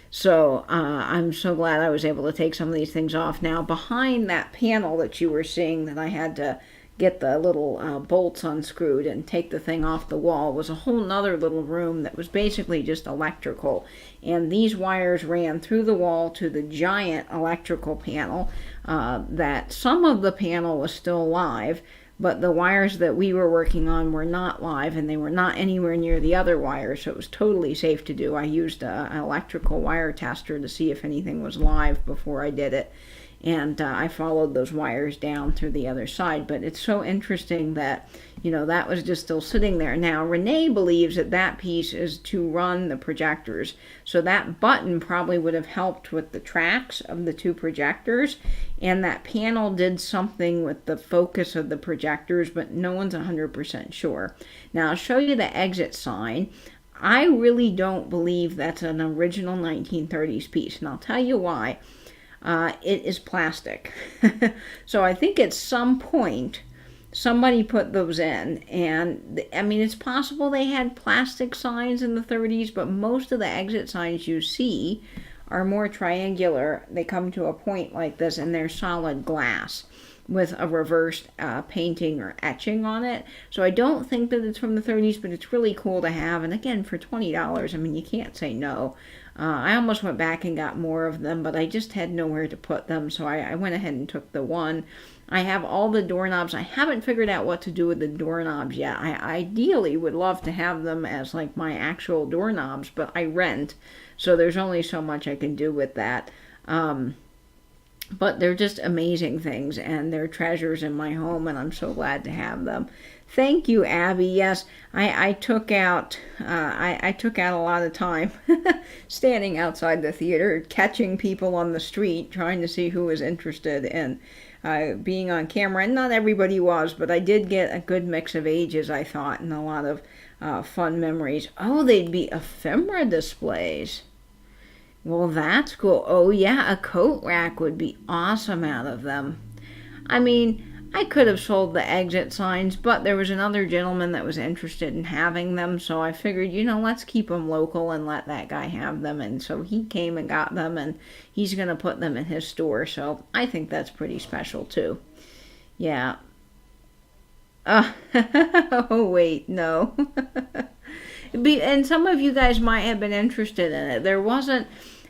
So I'm so glad I was able to take some of these things off. Now, behind that panel that you were seeing that I had to get the little bolts unscrewed and take the thing off the wall was a whole nother little room that was basically just electrical. And these wires ran through the wall to the giant electrical panel that some of the panel was still live, but the wires that we were working on were not live, and they were not anywhere near the other wires, so it was totally safe to do. I used an electrical wire tester to see if anything was live before I did it, and I followed those wires down through the other side. But it's so interesting that, you know, that was just still sitting there. Now, Renee believes that that piece is to run the projectors, so that button probably would have helped with the tracks of the two projectors, and that panel did something with the focus of the projectors, but no one's 100% sure. Now, I'll show you the exit sign. I really don't believe that's an original 1930s piece, and I'll tell you why. It is plastic. So I think at some point somebody put those in, and I mean, it's possible they had plastic signs in the 30s, but most of the exit signs you see are more triangular. They come to a point like this, and they're solid glass with a reversed painting or etching on it. So I don't think that it's from the 30s, but it's really cool to have. And again, for $20, I mean, you can't say no. I almost went back and got more of them, but I just had nowhere to put them, so I went ahead and took the one. I have all the doorknobs. I haven't figured out what to do with the doorknobs yet. I ideally would love to have them as like my actual doorknobs, but I rent, so there's only so much I can do with that. But they're just amazing things, and they're treasures in my home, and I'm so glad to have them. Thank you, Abby. Yes, I took out I took out a lot of time standing outside the theater, catching people on the street, trying to see who was interested in being on camera. And not everybody was, but I did get a good mix of ages, I thought, and a lot of fun memories. Oh, they'd be ephemera displays. Well, that's cool. Oh, yeah, a coat rack would be awesome out of them. I mean, I could have sold the exit signs, but there was another gentleman that was interested in having them, so I figured, let's keep them local and let that guy have them. And so he came and got them, and he's going to put them in his store, so I think that's pretty special, too. Yeah. Oh, wait, no. And some of you guys might have been interested in it. There wasn't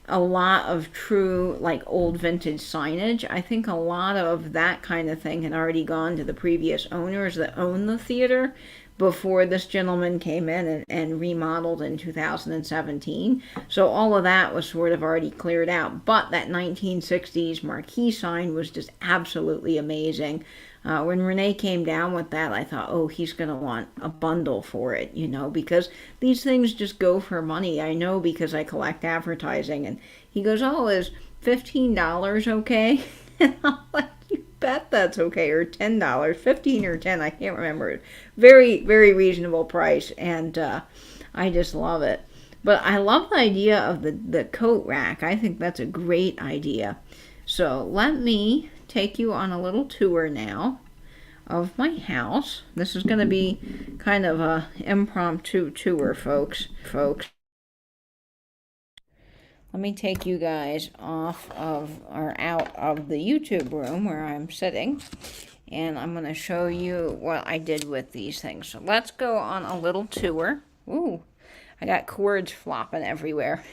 a lot of true, like, old vintage signage. I think a lot of that kind of thing had already gone to the previous owners that owned the theater before this gentleman came in and remodeled in 2017. So all of that was sort of already cleared out. But that 1960s marquee sign was just absolutely amazing. When Renee came down with that, I thought, oh, he's going to want a bundle for it, because these things just go for money. I know because I collect advertising. And he goes, oh, is $15 okay? And I'm like, you bet that's okay. Or $10, 15 or 10, I can't remember. Very, very reasonable price. And I just love it. But I love the idea of the coat rack. I think that's a great idea. So let me take you on a little tour now of my house. This is going to be kind of a impromptu tour, folks. Let me take you guys off of or out of the YouTube room where I'm sitting, and I'm going to show you what I did with these things. So let's go on a little tour. Ooh, I got cords flopping everywhere.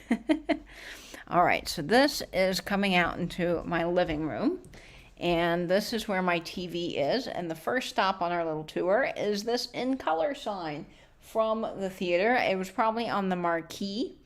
All right, so this is coming out into my living room. And this is where my TV is. And the first stop on our little tour is this in color sign from the theater. It was probably on the marquee.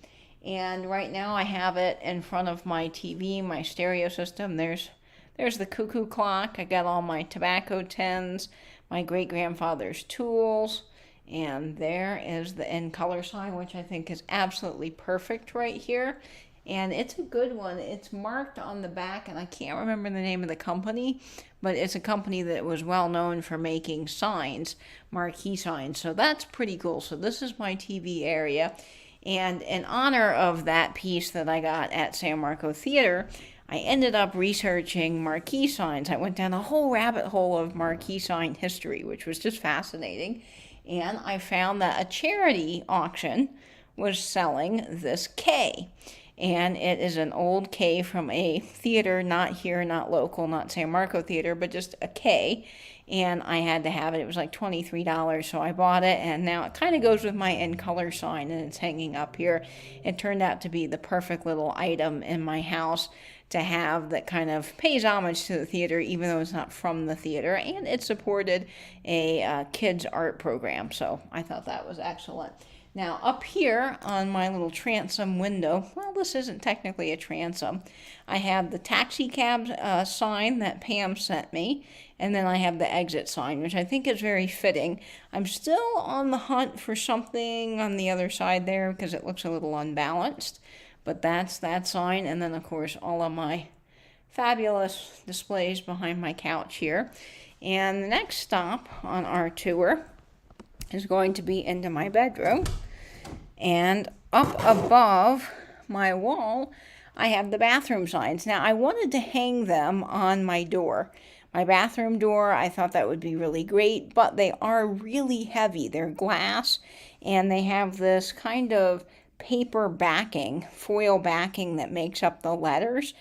And right now I have it in front of my TV, my stereo system. There's the cuckoo clock. I got all my tobacco tins, my great-grandfather's tools. And there is the in color sign, which I think is absolutely perfect right here. And it's a good one. It's marked on the back, and I can't remember the name of the company, but it's a company that was well known for making signs, marquee signs. So that's pretty cool. So this is my TV area. And in honor of that piece that I got at San Marco Theater, I ended up researching marquee signs. I went down a whole rabbit hole of marquee sign history, which was just fascinating. And I found that a charity auction was selling this K. And it is an old K from a theater, not here, not local, not San Marco Theater, but just a K. And I had to have it. It was like $23, so I bought it. And now it kind of goes with my in color sign, and it's hanging up here. It turned out to be the perfect little item in my house to have that kind of pays homage to the theater, even though it's not from the theater. And it supported a kids' art program, so I thought that was excellent. Now, up here on my little transom window, well, this isn't technically a transom. I have the taxi cab sign that Pam sent me, and then I have the exit sign, which I think is very fitting. I'm still on the hunt for something on the other side there because it looks a little unbalanced, but that's that sign. And then, of course, all of my fabulous displays behind my couch here. And the next stop on our tour is going to be into my bedroom. And up above my wall, I have the bathroom signs. Now, I wanted to hang them on my door. My bathroom door, I thought that would be really great, but they are really heavy. They're glass, and they have this kind of paper backing, foil backing that makes up the letters.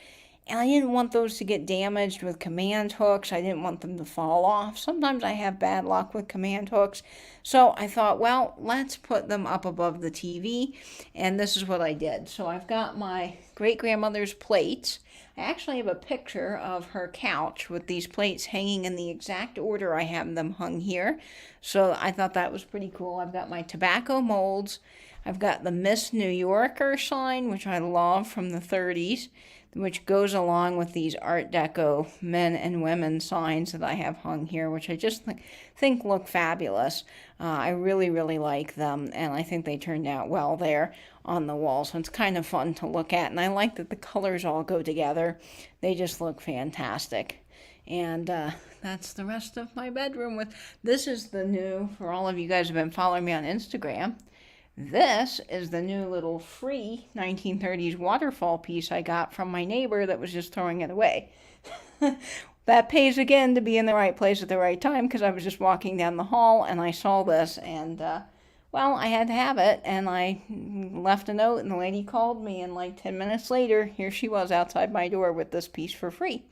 And I didn't want those to get damaged with command hooks. I didn't want them to fall off. Sometimes I have bad luck with command hooks. So I thought, well, let's put them up above the TV. And this is what I did. So I've got my great-grandmother's plates. I actually have a picture of her couch with these plates hanging in the exact order I have them hung here. So I thought that was pretty cool. I've got my tobacco molds. I've got the Miss New Yorker sign, which I love, from the 30s. which goes along with these Art Deco men and women signs that I have hung here, which I just think look fabulous. I really, really like them, and I think they turned out well there on the wall, so it's kind of fun to look at, and I like that the colors all go together. They just look fantastic. And that's the rest of my bedroom. This is the new, for all of you guys who have been following me on Instagram, this is the new little free 1930s waterfall piece I got from my neighbor that was just throwing it away. That pays again to be in the right place at the right time, because I was just walking down the hall and I saw this, and well, I had to have it, and I left a note, and the lady called me, and like 10 minutes later, here she was outside my door with this piece for free.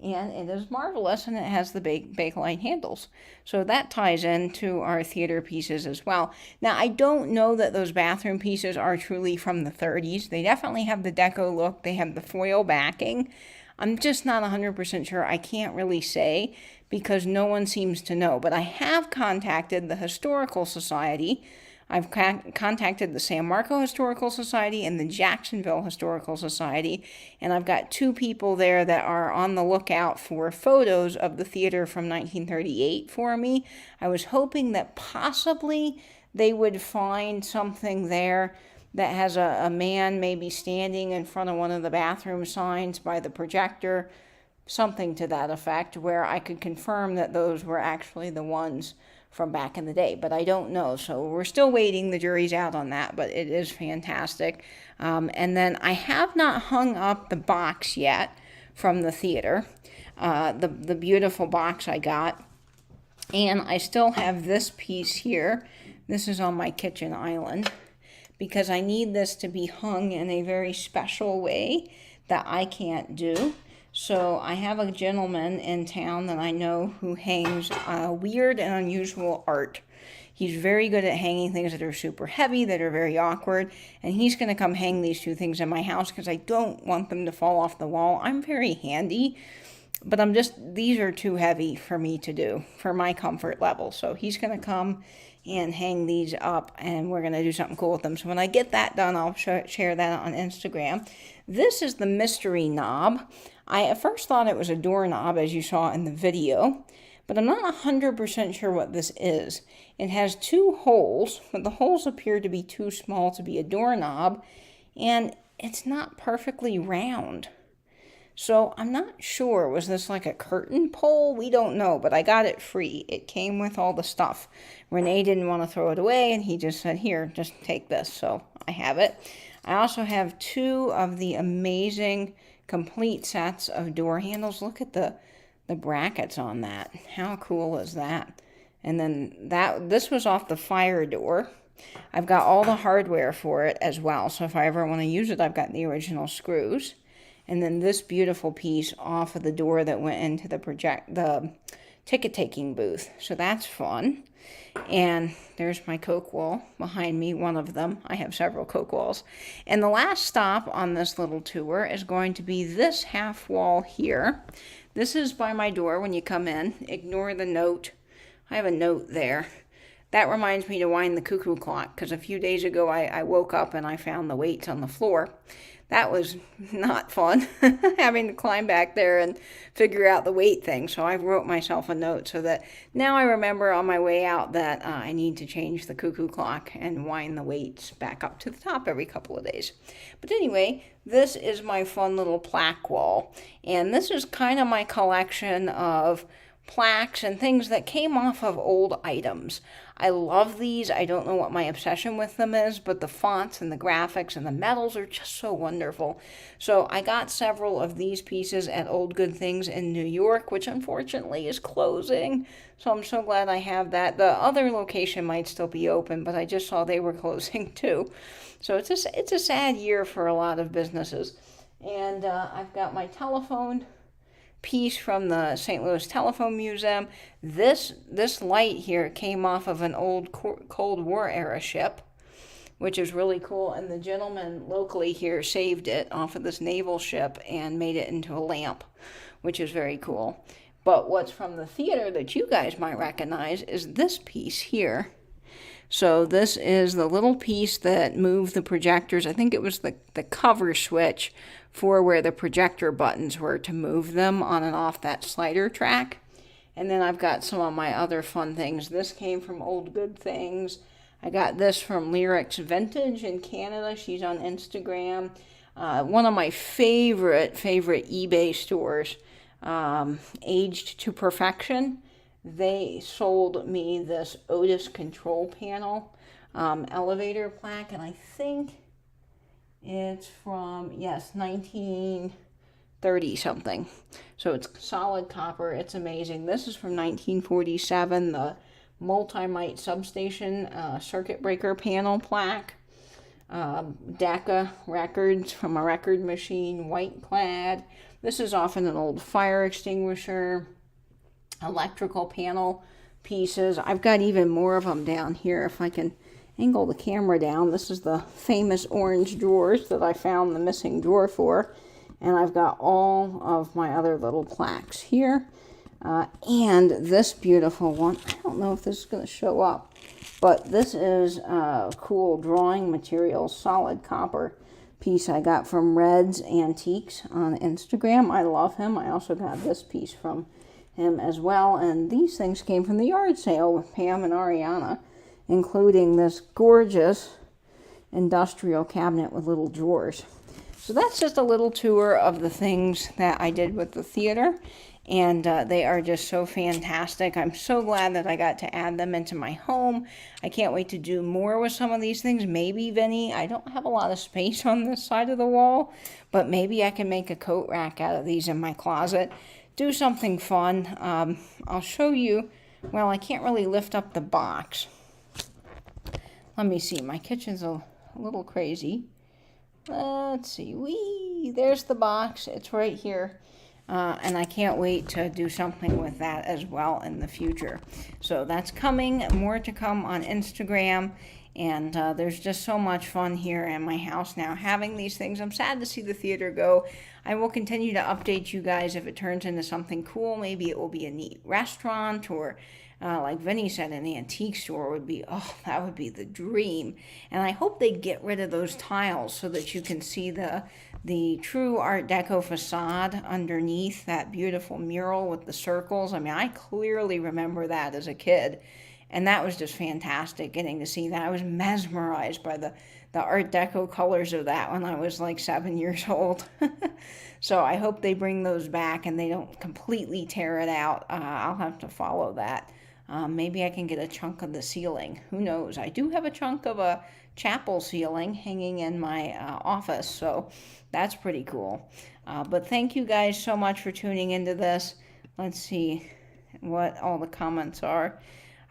And it is marvelous, and it has the Bakelite handles. So that ties into our theater pieces as well. Now, I don't know that those bathroom pieces are truly from the 30s. They definitely have the deco look. They have the foil backing. I'm just not 100% sure. I can't really say because no one seems to know. But I have contacted the Historical Society. I've contacted the San Marco Historical Society and the Jacksonville Historical Society, and I've got 2 people there that are on the lookout for photos of the theater from 1938 for me. I was hoping that possibly they would find something there that has a man maybe standing in front of one of the bathroom signs by the projector, something to that effect, where I could confirm that those were actually the ones from back in the day, but I don't know. So we're still waiting. The jury's out on that, but it is fantastic. And then I have not hung up the box yet from the theater, the beautiful box I got. And I still have this piece here. This is on my kitchen island because I need this to be hung in a very special way that I can't do. So I have a gentleman in town that I know who hangs weird and unusual art. He's very good at hanging things that are super heavy, that are very awkward, and he's going to come hang these 2 things in my house because I don't want them to fall off the wall. I'm very handy, but these are too heavy for me to do for my comfort level. So he's going to come and hang these up, and we're going to do something cool with them. So when I get that done, I'll share that on Instagram. This is the mystery knob. I at first thought it was a doorknob, as you saw in the video, but I'm not 100% sure what this is. It has 2 holes, but the holes appear to be too small to be a doorknob, and it's not perfectly round. So I'm not sure. Was this like a curtain pole? We don't know, but I got it free. It came with all the stuff. Renee didn't want to throw it away, and he just said, here, just take this. So I have it. I also have 2 of the amazing complete sets of door handles. Look at the brackets on that. How cool is that? And then this was off the fire door. I've got all the hardware for it as well. So if I ever want to use it, I've got the original screws. And then this beautiful piece off of the door that went into the ticket-taking booth. So that's fun. And there's my Coke wall behind me, one of them. I have several Coke walls. And the last stop on this little tour is going to be this half wall here. This is by my door when you come in. Ignore the note. I have a note there. That reminds me to wind the cuckoo clock, because a few days ago I woke up and I found the weights on the floor. That was not fun, having to climb back there and figure out the weight thing. So I wrote myself a note so that now I remember on my way out that I need to change the cuckoo clock and wind the weights back up to the top every couple of days. But anyway, this is my fun little plaque wall. And this is kind of my collection of plaques and things that came off of old items. I love these. I don't know what my obsession with them is, but the fonts and the graphics and the metals are just so wonderful. So I got several of these pieces at Old Good Things in New York, which unfortunately is closing. So I'm so glad I have that. The other location might still be open, but I just saw they were closing too. So it's a sad year for a lot of businesses. And I've got my telephone piece from the St. Louis Telephone Museum. This light here came off of an old Cold War era ship, which is really cool, and the gentleman locally here saved it off of this naval ship and made it into a lamp, which is very cool. But what's from the theater that you guys might recognize is this piece here. So this is the little piece that moved the projectors. I think it was the cover switch for where the projector buttons were to move them on and off that slider track. And then I've got some of my other fun things. This came from Old Good Things. I got this from Lyrics Vintage in Canada. She's on Instagram. One of my favorite eBay stores, Aged to Perfection. They sold me this Otis control panel elevator plaque, and I think it's from, yes, 1930 something. So it's solid copper. It's amazing. This is from 1947, the multi-mite substation circuit breaker panel plaque. Decca records from a record machine, white clad. This is often an old fire extinguisher. Electrical panel pieces. I've got even more of them down here if I can angle the camera down. This is the famous orange drawers that I found the missing drawer for. And I've got all of my other little plaques here. And this beautiful one, I don't know if this is going to show up, but this is cool drawing material, solid copper piece I got from Red's Antiques on Instagram. I love him. I also got this piece from him as well. And these things came from the yard sale with Pam and Ariana, including this gorgeous industrial cabinet with little drawers. So that's just a little tour of the things that I did with the theater. And they are just so fantastic. I'm so glad that I got to add them into my home. I can't wait to do more with some of these things. Maybe, Vinny, I don't have a lot of space on this side of the wall, but maybe I can make a coat rack out of these in my closet. Do something fun. I'll show you. Well, I can't really lift up the box. Let me see. My kitchen's a little crazy. Let's see. Whee! There's the box. It's right here. And I can't wait to do something with that as well in the future. So that's coming. More to come on Instagram. And there's just so much fun here in my house now having these things. I'm sad to see the theater go. I will continue to update you guys if it turns into something cool. Maybe it will be a neat restaurant, or like Vinny said, an antique store would be, oh, that would be the dream. And I hope they get rid of those tiles so that you can see the true Art Deco facade underneath that beautiful mural with the circles. I mean, I clearly remember that as a kid. And that was just fantastic, getting to see that. I was mesmerized by the Art Deco colors of that when I was like 7 years old. So I hope they bring those back and they don't completely tear it out. I'll have to follow that. Maybe I can get a chunk of the ceiling. Who knows? I do have a chunk of a chapel ceiling hanging in my office, so that's pretty cool. But thank you guys so much for tuning into this. Let's see what all the comments are.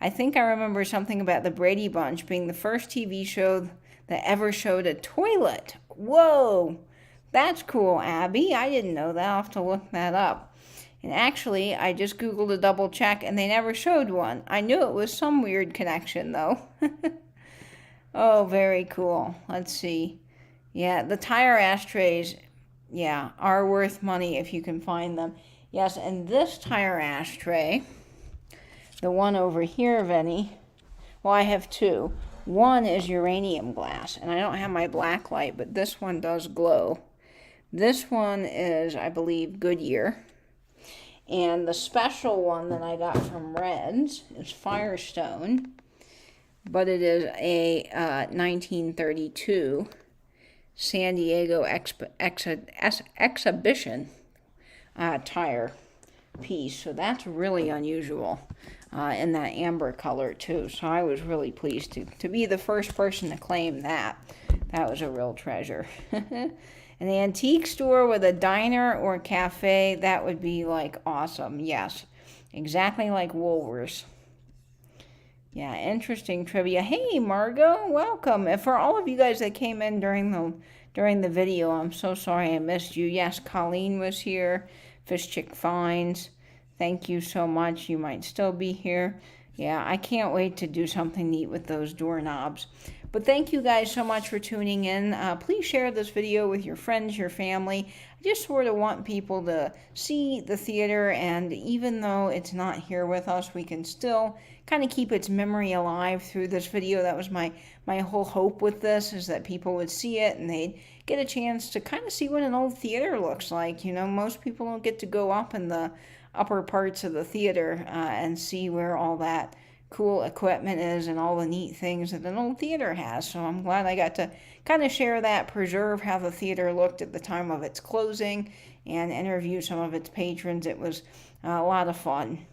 I think I remember something about the Brady Bunch being the first TV show that ever showed a toilet. Whoa, that's cool, Abby. I didn't know that. I'll have to look that up. And actually, I just Googled to double check, and they never showed one. I knew it was some weird connection, though. Oh, very cool. Let's see. Yeah, the tire ashtrays, yeah, are worth money if you can find them. Yes, and this tire ashtray, the one over here, Vinny, well, I have two. One is uranium glass, and I don't have my black light, but this one does glow. This one is, I believe, Goodyear. And the special one that I got from Red's is Firestone, but it is a 1932 San Diego exhibition tire piece. So that's really unusual. In that amber color too. So I was really pleased to be the first person to claim that. That was a real treasure. An antique store with a diner or cafe, that would be like awesome. Yes, exactly like Woolworths. Yeah, interesting trivia. Hey, Margot, welcome. And for all of you guys that came in during the video, I'm so sorry I missed you. Yes, Colleen was here. Fish Chick Finds. Thank you so much. You might still be here. Yeah, I can't wait to do something neat with those doorknobs. But thank you guys so much for tuning in. Please share this video with your friends, your family. I just sort of want people to see the theater, and even though it's not here with us, we can still kind of keep its memory alive through this video. That was my whole hope with this, is that people would see it and they'd get a chance to kind of see what an old theater looks like. You know, most people don't get to go up in the upper parts of the theater and see where all that cool equipment is and all the neat things that an old theater has. So I'm glad I got to kind of share that, preserve how the theater looked at the time of its closing, and interview some of its patrons. It was a lot of fun.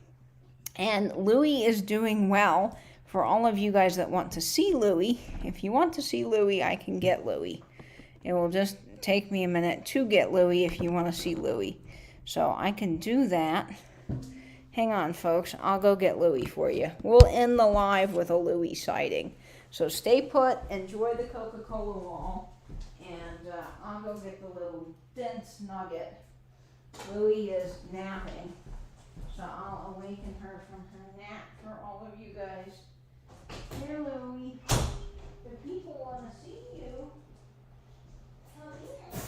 And Louie is doing well. For all of you guys that want to see Louie, if you want to see Louie, I can get Louie. It will just take me a minute to get Louie if you want to see Louie. So I can do that. Hang on, folks. I'll go get Louie for you. We'll end the live with a Louie sighting. So stay put, enjoy the Coca-Cola wall, and I'll go get the little dense nugget. Louie is napping, so I'll awaken her from her nap for all of you guys. Here, Louie. The people want to see you. Come here.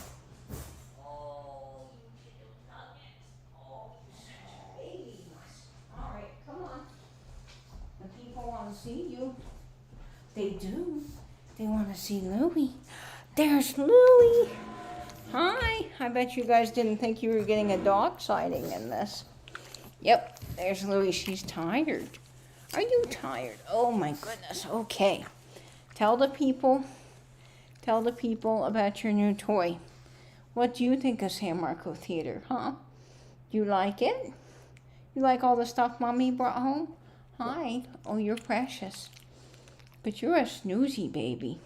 Oh, you little nugget. Oh, you're such a baby. All right, come on. The people want to see you. They do. They want to see Louie. There's Louie. Hi. I bet you guys didn't think you were getting a dog sighting in this. Yep, there's Louie. She's tired. Are you tired? Oh my goodness. Okay. Tell the people about your new toy. What do you think of San Marco Theater, huh? You like it? You like all the stuff Mommy brought home? Hi. Oh, you're precious. But you're a snoozy baby.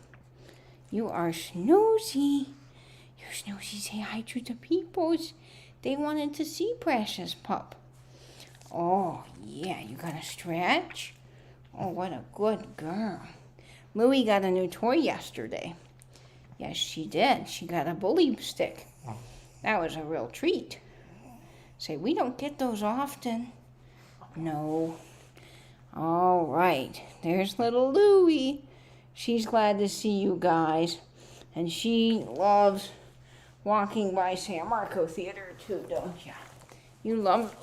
You are snoozy. You're snoozy. Say hi to the peoples. They wanted to see Precious Pup. Oh, yeah. You got to stretch? Oh, what a good girl. Louie got a new toy yesterday. Yes, she did. She got a bully stick. That was a real treat. Say, we don't get those often. No. All right, there's little Louie. She's glad to see you guys. And she loves walking by San Marco Theater too, don't you? You love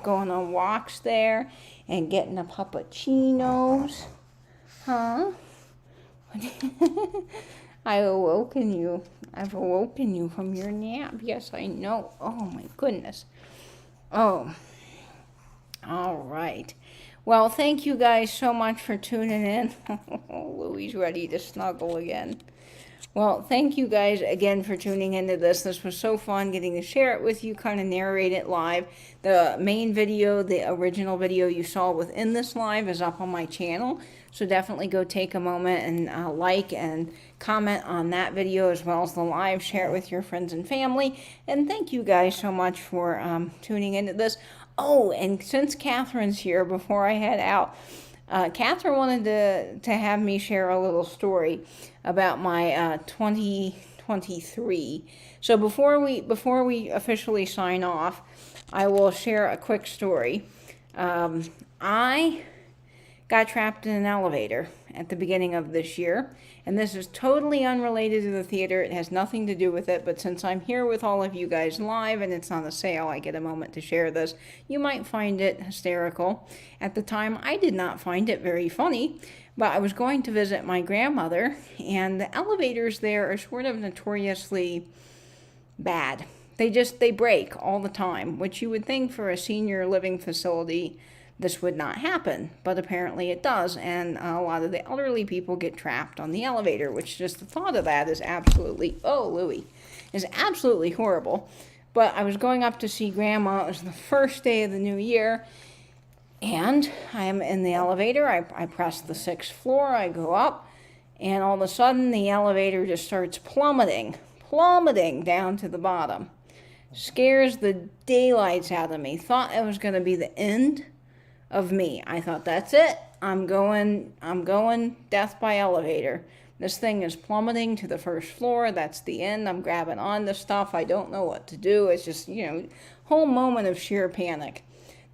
going on walks there and getting the puppuccinos. Huh? I've awoken you from your nap. Yes, I know. Oh, my goodness. Oh, all right. Well, thank you guys so much for tuning in. Louie's ready to snuggle again. Well, thank you guys again for tuning into this. This was so fun getting to share it with you, kind of narrate it live. The main video, the original video you saw within this live is up on my channel. So definitely go take a moment and like and comment on that video as well as the live. Share it with your friends and family. And thank you guys so much for tuning into this. Oh, and since Catherine's here, before I head out, Catherine wanted to have me share a little story about my 2023. So before we officially sign off, I will share a quick story. I got trapped in an elevator at the beginning of this year, and this is totally unrelated to the theater. It has nothing to do with it, but since I'm here with all of you guys live and it's on a sale, I get a moment to share this. You might find it hysterical. At the time, I did not find it very funny, but I was going to visit my grandmother, and the elevators there are sort of notoriously bad. They break all the time, which you would think for a senior living facility this would not happen, but apparently it does, and a lot of the elderly people get trapped on the elevator, which just the thought of that is absolutely, oh, Louie, is absolutely horrible. But I was going up to see Grandma. It was the first day of the new year, and I am in the elevator. I press the 6th floor, I go up, and all of a sudden the elevator just starts plummeting down to the bottom. Scares the daylights out of me. Thought it was going to be the end of me. I thought, that's it. I'm going death by elevator. This thing is plummeting to the 1st floor. That's the end. I'm grabbing on to stuff. I don't know what to do. It's just, whole moment of sheer panic.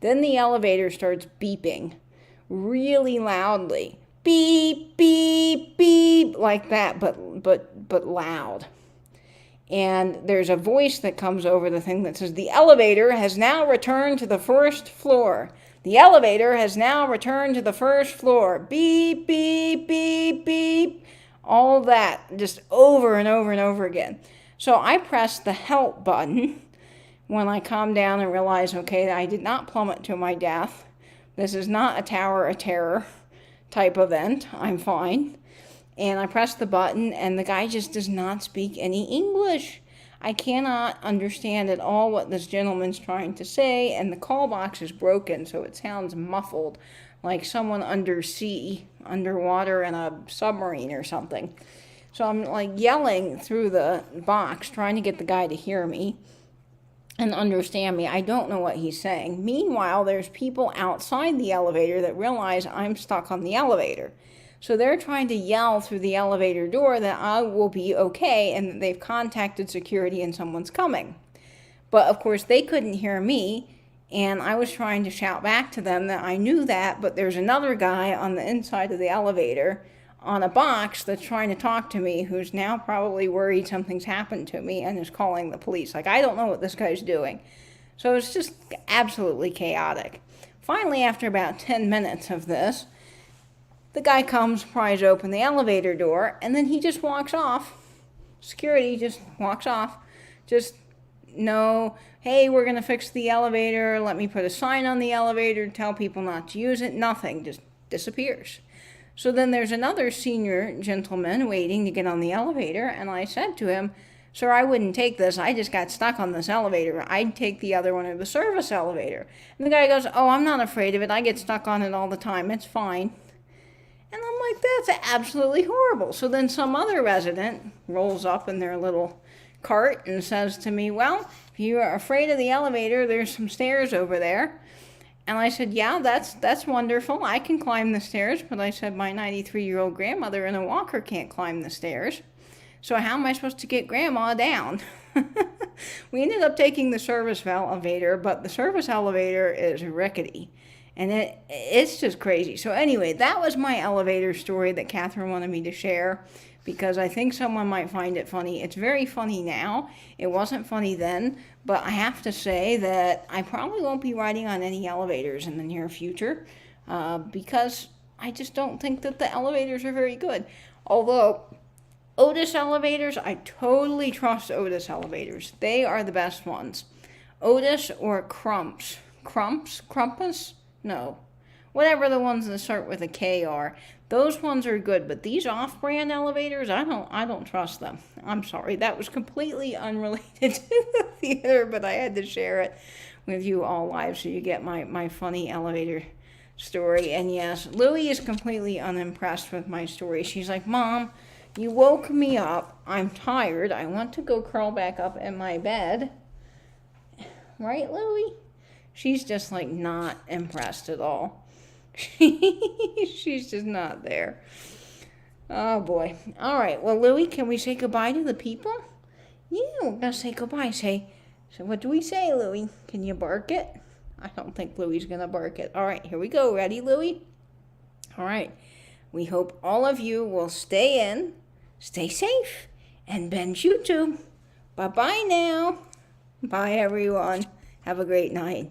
Then the elevator starts beeping really loudly. beep, beep, beep, like that, but loud. And there's a voice that comes over the thing that says, the elevator has now returned to the first floor. The elevator has now returned to the first floor. Beep, beep, beep, beep. All that, just over and over and over again. So I pressed the help button when I calmed down and realized, okay, I did not plummet to my death. This is not a Tower of Terror type event. I'm fine. And I pressed the button, and the guy just does not speak any English. I cannot understand at all what this gentleman's trying to say, and the call box is broken, so it sounds muffled, like someone underwater in a submarine or something. So I'm like yelling through the box, trying to get the guy to hear me and understand me. I don't know what he's saying. Meanwhile, there's people outside the elevator that realize I'm stuck on the elevator. So they're trying to yell through the elevator door that I will be okay and that they've contacted security and someone's coming. But of course they couldn't hear me, and I was trying to shout back to them that I knew that, but there's another guy on the inside of the elevator on a box that's trying to talk to me, who's now probably worried something's happened to me and is calling the police. Like, I don't know what this guy's doing. So it's just absolutely chaotic. Finally, after about 10 minutes of this, the guy comes, pries open the elevator door, and then he just walks off. Security just walks off. Just, no, hey, we're going to fix the elevator. Let me put a sign on the elevator, tell people not to use it. Nothing, just disappears. So then there's another senior gentleman waiting to get on the elevator, and I said to him, sir, I wouldn't take this. I just got stuck on this elevator. I'd take the other one, or the service elevator. And the guy goes, oh, I'm not afraid of it. I get stuck on it all the time. It's fine. And I'm like, that's absolutely horrible. So then some other resident rolls up in their little cart and says to me, well, if you are afraid of the elevator, there's some stairs over there. And I said, yeah, that's wonderful. I can climb the stairs. But I said, my 93-year-old grandmother in a walker can't climb the stairs. So how am I supposed to get Grandma down? We ended up taking the service elevator, but the service elevator is rickety. And it's just crazy. So anyway, that was my elevator story that Catherine wanted me to share, because I think someone might find it funny. It's very funny now. It wasn't funny then, but I have to say that I probably won't be riding on any elevators in the near future, because I just don't think that the elevators are very good. Although Otis elevators, I totally trust Otis elevators. They are the best ones. Otis or Crumps. Crumpus? No. Whatever the ones that start with a K are. Those ones are good, but these off-brand elevators, I don't trust them. I'm sorry. That was completely unrelated to the theater, but I had to share it with you all live so you get my funny elevator story. And yes, Louie is completely unimpressed with my story. She's like, Mom, you woke me up. I'm tired. I want to go curl back up in my bed. Right, Louie? She's just like not impressed at all. She's just not there. Oh boy. All right. Well, Louie, can we say goodbye to the people? Yeah, we're gonna say goodbye. So what do we say, Louie? Can you bark it? I don't think Louie's gonna bark it. All right, here we go. Ready, Louie? All right. We hope all of you will stay in, stay safe, and bend YouTube. Bye-bye now. Bye, everyone. Have a great night.